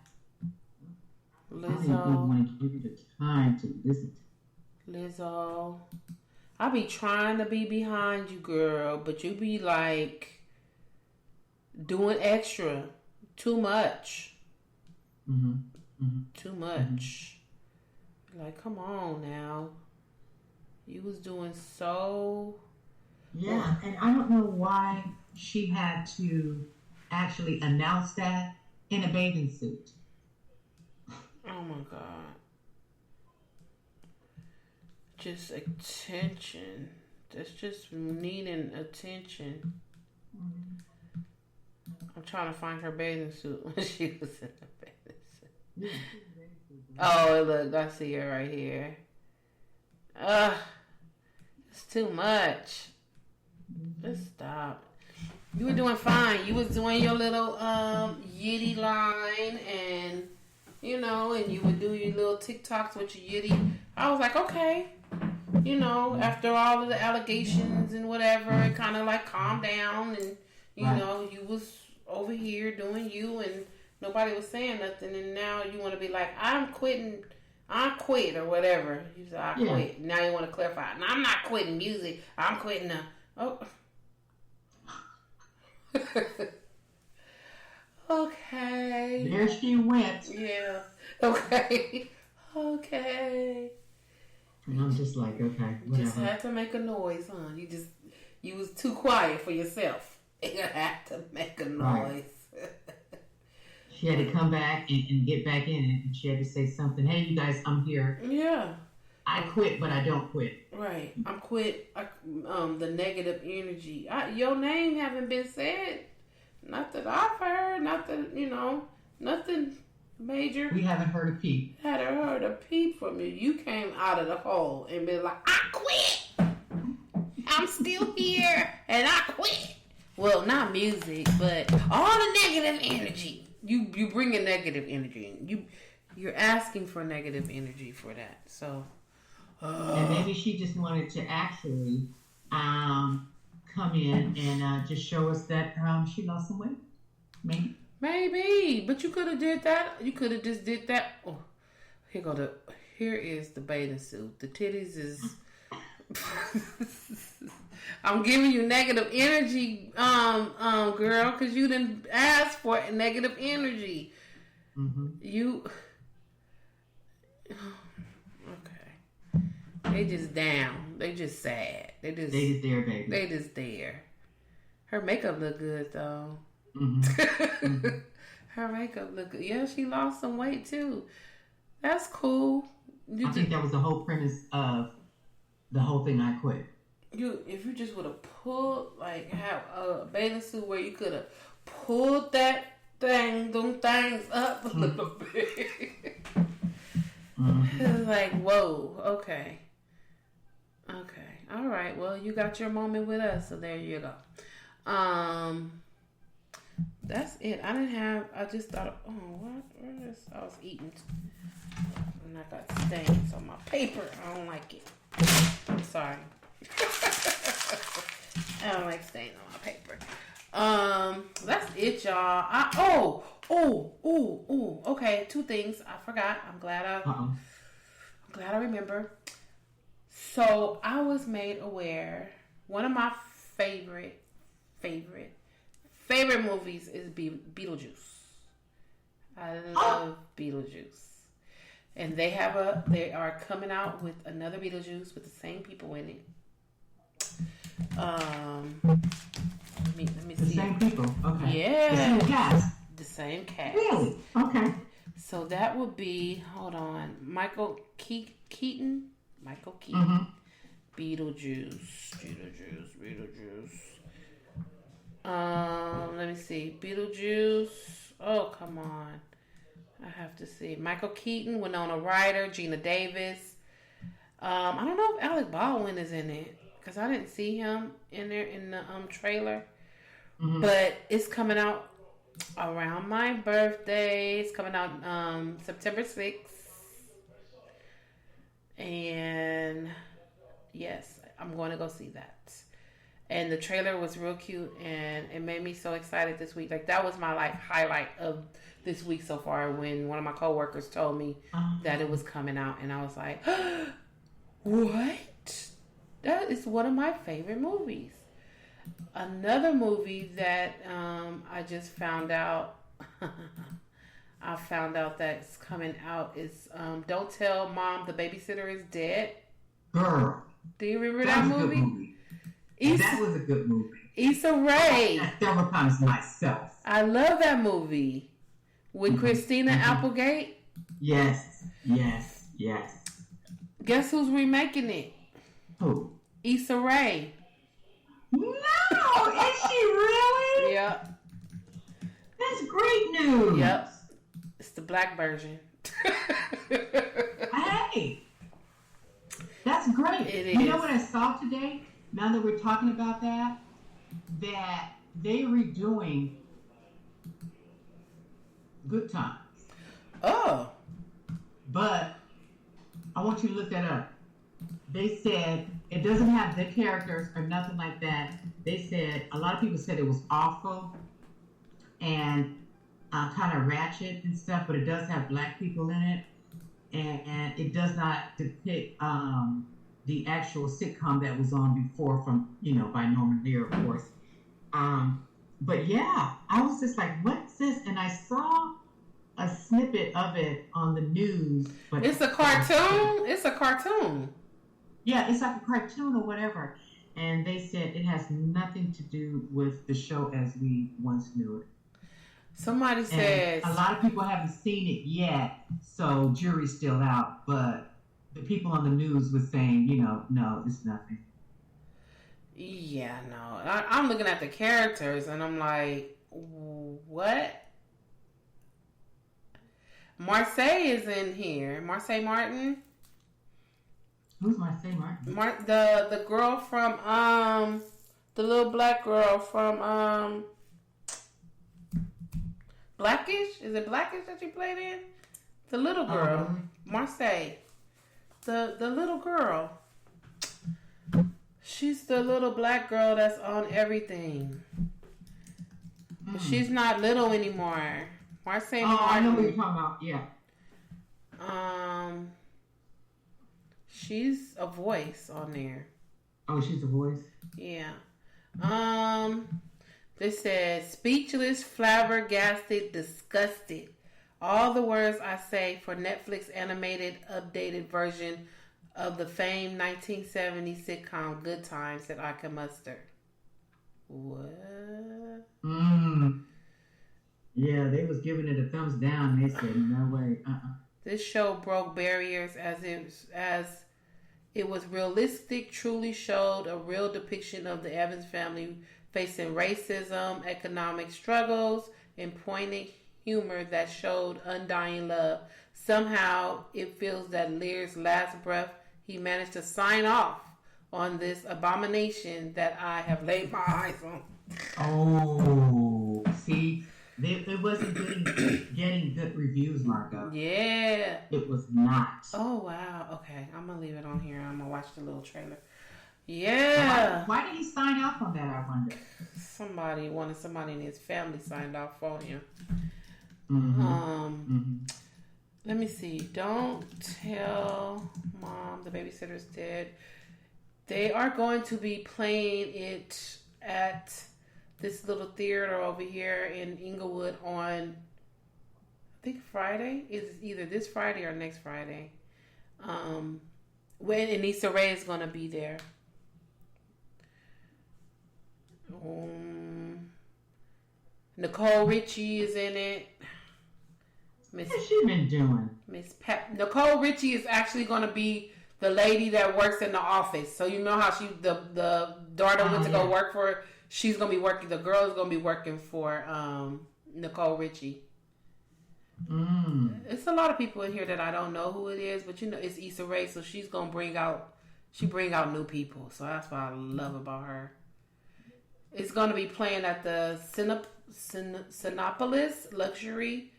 S1: Lizzo.
S2: I don't even want to give you the time to listen to
S1: Lizzo. I be trying to be behind you, girl, but you be like doing extra. Too much. Too much. Like, come on now. You was doing so...
S2: Yeah, and I don't know why she had to actually announce that in a bathing suit.
S1: Oh my God. Just attention. That's just needing attention. I'm trying to find her bathing suit when she was in the bathing suit. Oh, look, I see her right here. It's too much. Just stop. You were doing fine. You was doing your little yitty line, and you know, and you would do your little TikToks with your yitty. I was like, okay, you know, after all of the allegations and whatever, it kind of like calmed down, and you know, you was over here doing you, and nobody was saying nothing, and now you want to be like, I quit or whatever. You said I quit. Now you want to clarify. No, I'm not quitting music. I'm quitting the. Oh. Okay.
S2: There she went.
S1: Yeah. Okay. Okay.
S2: And I'm just like, okay, whatever.
S1: Just had to make a noise, huh? You was too quiet for yourself. You had to make a noise. Right.
S2: She had to come back and get back in, and she had to say something. Hey, you guys, I'm here.
S1: Yeah.
S2: I quit, but I don't quit.
S1: Right. I'm quit. The negative energy. Your name haven't been said. Not that I've heard. Not that, you know, nothing major.
S2: We haven't heard a peep.
S1: Hadn't heard a peep from you. You came out of the hole and been like, I quit. I'm still here and I quit. Well, not music, but all the negative energy. You bring a negative energy. You're asking for negative energy for that. So.
S2: And maybe she just wanted to actually come in and just show us that she lost some weight. Maybe.
S1: But you could have did that. You could have just did that. Oh, here is the bathing suit. The titties is. I'm giving you negative energy, girl, because you didn't ask for negative energy.
S2: Mm-hmm.
S1: You. They just down. They just sad. They just
S2: there, baby.
S1: They just there. Her makeup look good though.
S2: Mm-hmm. Mm-hmm.
S1: Her makeup look good. Yeah, she lost some weight too. That's cool.
S2: I think that was the whole premise of the whole thing. I quit.
S1: If you just would have pulled, like, have a bathing suit where you could have pulled them things up a little bit.
S2: Mm-hmm.
S1: It was like, whoa, okay. All right. Well, you got your moment with us, so there you go. That's it. I just thought, what is, I was eating, and I got stains on my paper. I don't like it. I'm sorry. I don't like stains on my paper. That's it, y'all. Okay, two things. I forgot. I'm glad I remember. So I was made aware. One of my favorite movies is BeetleJuice. I love BeetleJuice, and they are coming out with another BeetleJuice with the same people in it. Let me see.
S2: The same people. Okay.
S1: Yeah.
S2: The same cast.
S1: The same cast.
S2: Really? Okay.
S1: So that would be, hold on, Michael Keaton.
S2: Mm-hmm.
S1: Beetlejuice. Let me see. Beetlejuice. Oh, come on. I have to see. Michael Keaton, Winona Ryder, Gina Davis. I don't know if Alec Baldwin is in it, because I didn't see him in there in the trailer. Mm-hmm. But it's coming out around my birthday. It's coming out September 6th. And yes, I'm going to go see that. And the trailer was real cute, and it made me so excited this week. Like, that was my highlight of this week so far, when one of my coworkers told me that it was coming out, and I was like, what? That is one of my favorite movies. Another movie that I just found out I found out that's coming out is Don't Tell Mom the Babysitter is Dead.
S2: Girl.
S1: Do you remember that movie?
S2: Good movie. That was a good movie.
S1: Issa Rae.
S2: I several times myself.
S1: I love that movie. With Christina Applegate.
S2: Yes.
S1: Guess who's remaking it?
S2: Who?
S1: Issa Rae.
S2: No! Is she really?
S1: Yep.
S2: That's great news.
S1: Yep. It's the black version.
S2: Hey, that's great.
S1: It is.
S2: You know what I saw today? Now that we're talking about that they're redoing Good Times.
S1: Oh.
S2: But I want you to look that up. They said it doesn't have the characters or nothing like that. They said a lot of people said it was awful and kind of ratchet and stuff, but it does have black people in it, and it does not depict the actual sitcom that was on before from by Norman Lear, of course. But yeah, I was just like, what's this? And I saw a snippet of it on the news. But
S1: it's a cartoon? It's a cartoon.
S2: Yeah, it's like a cartoon or whatever. And they said it has nothing to do with the show as we once knew it.
S1: Somebody says...
S2: a lot of people haven't seen it yet, so jury's still out. But the people on the news were saying, no, it's nothing.
S1: Yeah, no. I'm looking at the characters, and I'm like, what? Marseille is in here. Marseille Martin.
S2: Who's Marseille Martin?
S1: The girl from the little black girl from Blackish. Is it Blackish that she played in? The little girl,
S2: really?
S1: Marseille. The little girl. She's the little black girl that's on everything. But she's not little anymore. Marseille Martin.
S2: I know what you're talking about. Yeah.
S1: She's a voice on there.
S2: Oh, she's a voice?
S1: Yeah. They said, speechless, flabbergasted, disgusted. All the words I say for Netflix animated, updated version of the famed 1970s sitcom Good Times that I can muster. What?
S2: Yeah, they was giving it a thumbs down. They said, no way.
S1: This show broke barriers as it was realistic, truly showed a real depiction of the Evans family facing racism, economic struggles, and poignant humor that showed undying love. Somehow, it feels that Lear's last breath, he managed to sign off on this abomination that I have laid my eyes on.
S2: Oh, see, it wasn't getting good reviews, Margot.
S1: Yeah.
S2: It was not.
S1: Oh, wow. Okay, I'm going to leave it on here. I'm going to watch the little trailer. Yeah.
S2: Why did he sign off on that, I wonder?
S1: Somebody in his family signed off for him. Let me see. Don't tell Mom the babysitter's dead. They are going to be playing it at this little theater over here in Inglewood on, I think Friday. It's either this Friday or next Friday. And Issa Rae is going to be there. Nicole Richie is in it.
S2: What's she been doing?
S1: Nicole Richie is actually going to be the lady that works in the office. So you know how the daughter went to go work for her? She's going to be working, the girl is going to be working for Nicole Richie. It's a lot of people in here that I don't know who it is, but it's Issa Rae, so she's going to bring out new people. So that's what I love about her. It's going to be playing at the Cinepolis Luxury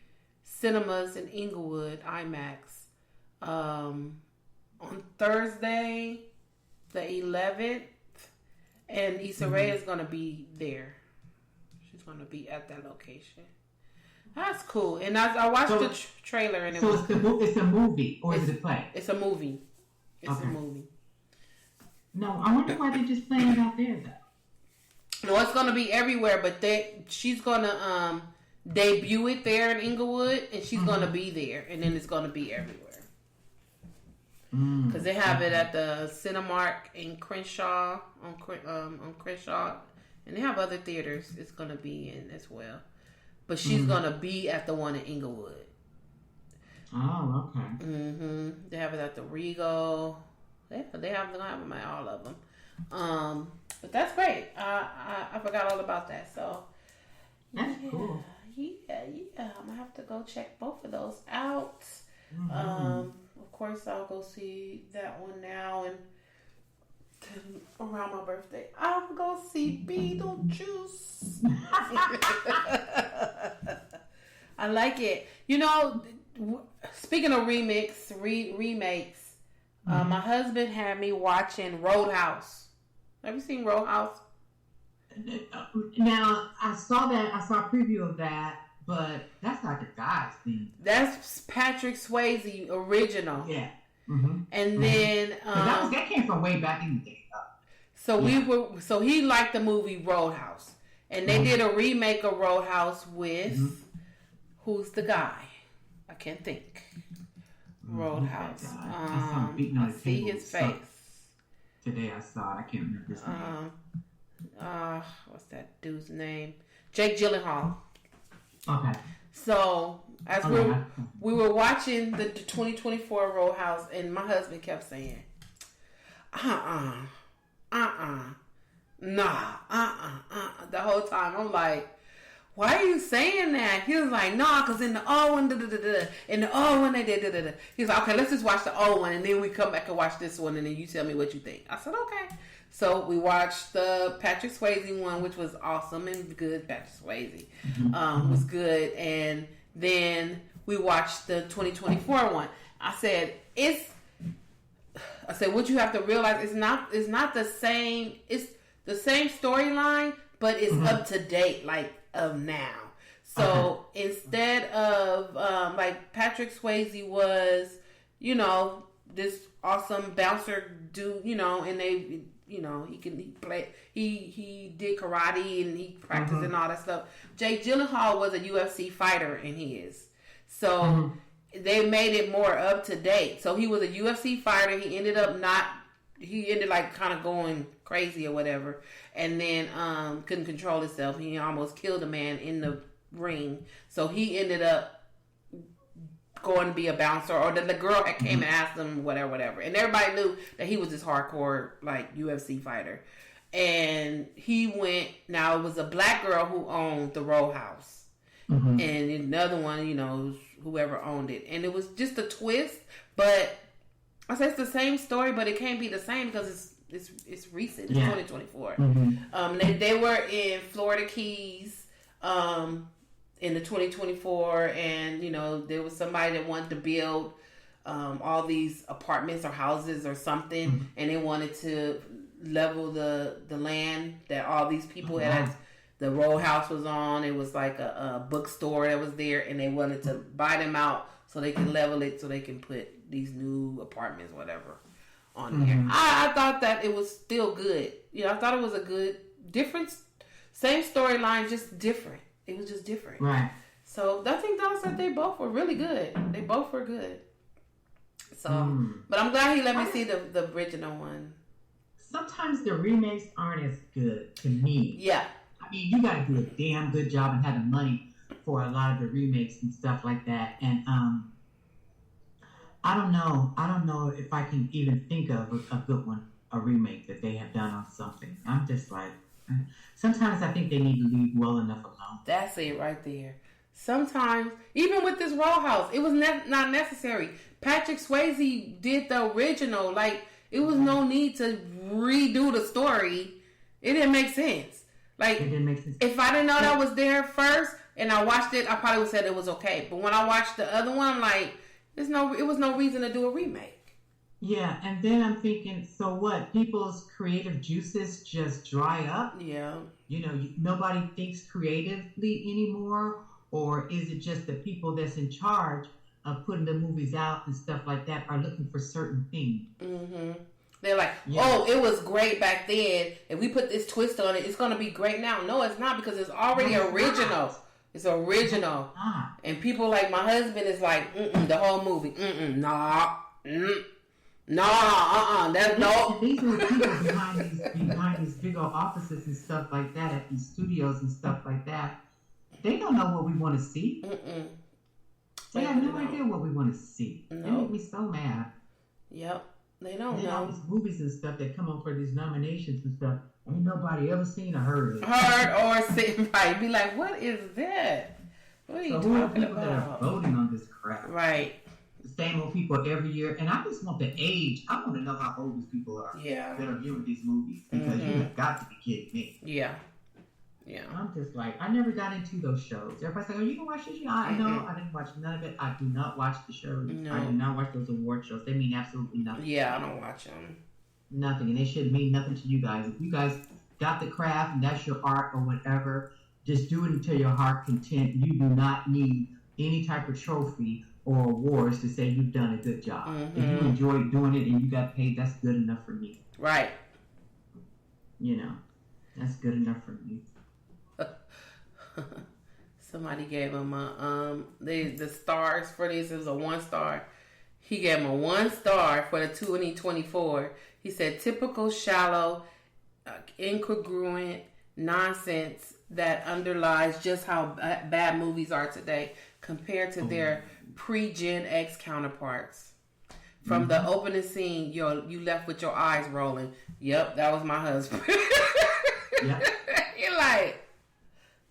S1: Cinemas in Inglewood, IMAX, on Thursday, the 11th, and Issa Rae is going to be there. She's going to be at that location. That's cool. And I watched the trailer, and
S2: it's a movie, or is it a play?
S1: It's a movie. It's a movie.
S2: No, I wonder why they're just playing it out there, though.
S1: No, it's going to be everywhere, but she's going to debut it there in Inglewood, and she's going to be there, and then it's going to be everywhere. Because they have it at the Cinemark in Crenshaw, on Crenshaw, and they have other theaters it's going to be in as well. But she's going to be at the one in Inglewood.
S2: Oh, okay.
S1: They have it at the Regal. They have them at all of them. But that's great. I forgot all about that. So
S2: that's cool.
S1: Yeah. I'm gonna have to go check both of those out. Of course, I'll go see that one now, and around my birthday, I'll go see BeetleJuice. I like it. You know, speaking of remakes, my husband had me watching Roadhouse. Have you seen Roadhouse?
S2: Now, I saw that. I saw a preview of that, but that's not the guy's thing.
S1: That's Patrick Swayze original.
S2: Yeah. Mm-hmm.
S1: And then
S2: that came from way back in the day.
S1: So he liked the movie Roadhouse, and they did a remake of Roadhouse with who's the guy? I can't think. Roadhouse.
S2: I
S1: see his face.
S2: Today I saw it. I can't remember his name.
S1: What's that dude's name? Jake Gyllenhaal.
S2: Okay.
S1: So as we were watching the 2024 Roadhouse, and my husband kept saying, the whole time. I'm like, why are you saying that? He was like, nah, because in the old one, in the old one, they did. He's like, okay, let's just watch the old one, and then we come back and watch this one, and then you tell me what you think. I said, okay. So we watched the Patrick Swayze one, which was awesome and good. Patrick Swayze was good. And then we watched the 2024 one. I said, what you have to realize is not the same. It's the same storyline, but it's up to date, like of now. So instead of like Patrick Swayze was, this awesome bouncer dude, and they, he did karate and he practiced and all that stuff. Jake Gyllenhaal was a UFC fighter in his. So they made it more up to date. So he was a UFC fighter. He ended like kind of going crazy or whatever. And then couldn't control himself. He almost killed a man in the ring. So he ended up going to be a bouncer, or the girl had came and asked him whatever. And everybody knew that he was this hardcore like UFC fighter. And he went, now it was a black girl who owned the row house. And another one, whoever owned it. And it was just a twist, but I say it's the same story, but it can't be the same because it's recent. It's 2024. They were in Florida Keys in the 2024, and there was somebody that wanted to build all these apartments or houses or something, and they wanted to level the land that all these people had. The row house was on. It was like a bookstore that was there, and they wanted to buy them out so they can level it, so they can put these new apartments, whatever, on there. I thought that it was still good. I thought it was a good, different, same storyline, just different. It was just different. Right. So I think those that they both were really good. They both were good. So, but I'm glad he let me see the original one.
S2: Sometimes the remakes aren't as good to me. Yeah. I mean, you got to do a damn good job and have the money for a lot of the remakes and stuff like that. And I don't know if I can even think of a good one, a remake that they have done on something. I'm just like, sometimes I think they need to leave well enough alone.
S1: That's it right there. Sometimes, even with this Row House, it was not necessary. Patrick Swayze did the original. Like, it was no need to redo the story. It didn't make sense. Like, if I didn't know that was there first and I watched it, I probably would have said it was okay. But when I watched the other one, I'm like, it was no reason to do a remake.
S2: Yeah, and then I'm thinking, so what? People's creative juices just dry up? Yeah. Nobody thinks creatively anymore? Or is it just the people that's in charge of putting the movies out and stuff like that are looking for certain things?
S1: They're like, oh, it was great back then. If we put this twist on it, it's going to be great now. No, it's not, because it's already original. It's original. And people like my husband is like, the whole movie. That's no.
S2: These are people behind these big old offices and stuff like that at these studios and stuff like that. They don't know what we want to see. They have no idea what we want to see. They make me so mad.
S1: Yep. They don't know.
S2: All these movies and stuff that come up for these nominations and stuff, ain't nobody ever seen or heard of it.
S1: Heard or seen, right. Be like, what is that? What are you talking
S2: about? That are voting on this crap?
S1: Right.
S2: same old people every year, and I just want the age. I want to know how old these people are that are viewing these movies, because you have got to be kidding me.
S1: Yeah. Yeah.
S2: I'm just like, I never got into those shows. Everybody's like, oh, you can watch this show? I know, I didn't watch none of it. I do not watch the shows. No. I do not watch those award shows. They mean absolutely nothing.
S1: Yeah, I don't watch them.
S2: Nothing, and they should mean nothing to you guys. If you guys got the craft and that's your art or whatever, just do it until your heart content. You do not need any type of trophy or awards to say you've done a good job. If you enjoy doing it and you got paid, that's good enough for me.
S1: Right.
S2: You know, that's good enough for me.
S1: Somebody gave him the stars for this. It was a 1 star. He gave him a 1 star for the 2024. He said, typical shallow, incongruent nonsense that underlies just how bad movies are today compared to their pre-Gen X counterparts. From the opening scene, you left with your eyes rolling. Yep, that was my husband.
S2: Yep.
S1: You're like,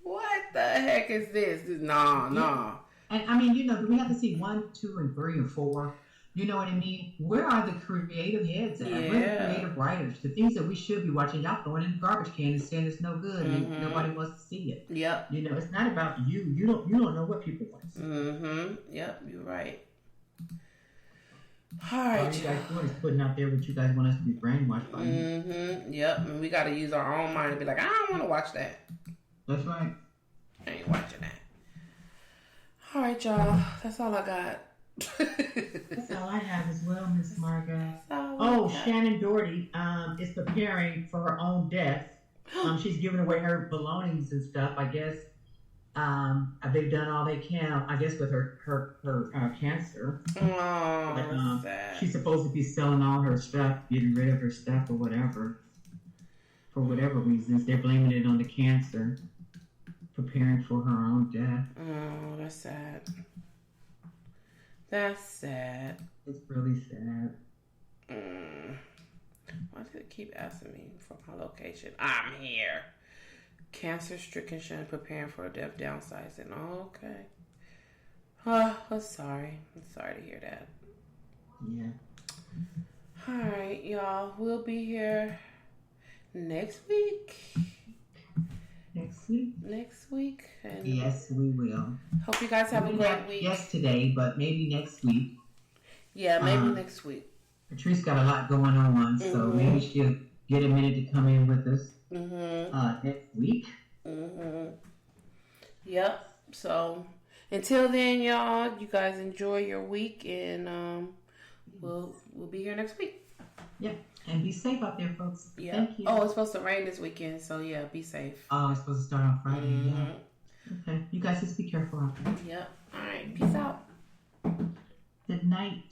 S1: what the heck is this? Nah.
S2: And I mean, do we have to see 1, 2, and 3, and 4? You know what I mean? Where are the creative heads at?
S1: Yeah.
S2: Where are the creative writers? The things that we should be watching, y'all throwing in the garbage can and saying it's no good and nobody wants to see it. Yep. It's not about you. You don't know what people want to see.
S1: Yep, you're right. All right.
S2: All you guys doing is putting out there what you guys want us to be brainwashed by.
S1: Yep. And we got to use our own mind and be like, I don't want to watch that.
S2: That's right.
S1: I ain't watching that. All right, y'all. That's all I got.
S2: That's all I have as well, Miss Margot. Oh, Shannon Doherty is preparing for her own death. She's giving away her belongings and stuff. I guess they've done all they can. I guess with her cancer.
S1: Oh, sad.
S2: She's supposed to be selling all her stuff, getting rid of her stuff or whatever. For whatever reasons, they're blaming it on the cancer. Preparing for her own death.
S1: Oh, that's sad. That's sad.
S2: It's really sad.
S1: Why do they keep asking me for my location? I'm here. Cancer-stricken Shan preparing for a death, downsizing. Okay. I'm sorry. I'm sorry to hear that.
S2: Yeah.
S1: All right, y'all. We'll be here next week. Next week. And
S2: yes, we will.
S1: Hope you guys have a great week.
S2: Yes, today, but maybe next week.
S1: Yeah, maybe next week.
S2: Patrice got a lot going on, so maybe she'll get a minute to come in with us next week.
S1: Yep. So until then, y'all, you guys enjoy your week, and we'll be here next week.
S2: Yep. And be safe out there, folks.
S1: Yeah.
S2: Thank you.
S1: Oh, it's supposed to rain this weekend, so yeah, be safe.
S2: Oh, it's supposed to start on Friday. Yeah. Okay. You guys just be careful out there.
S1: Yep. All right. Peace out.
S2: Good night.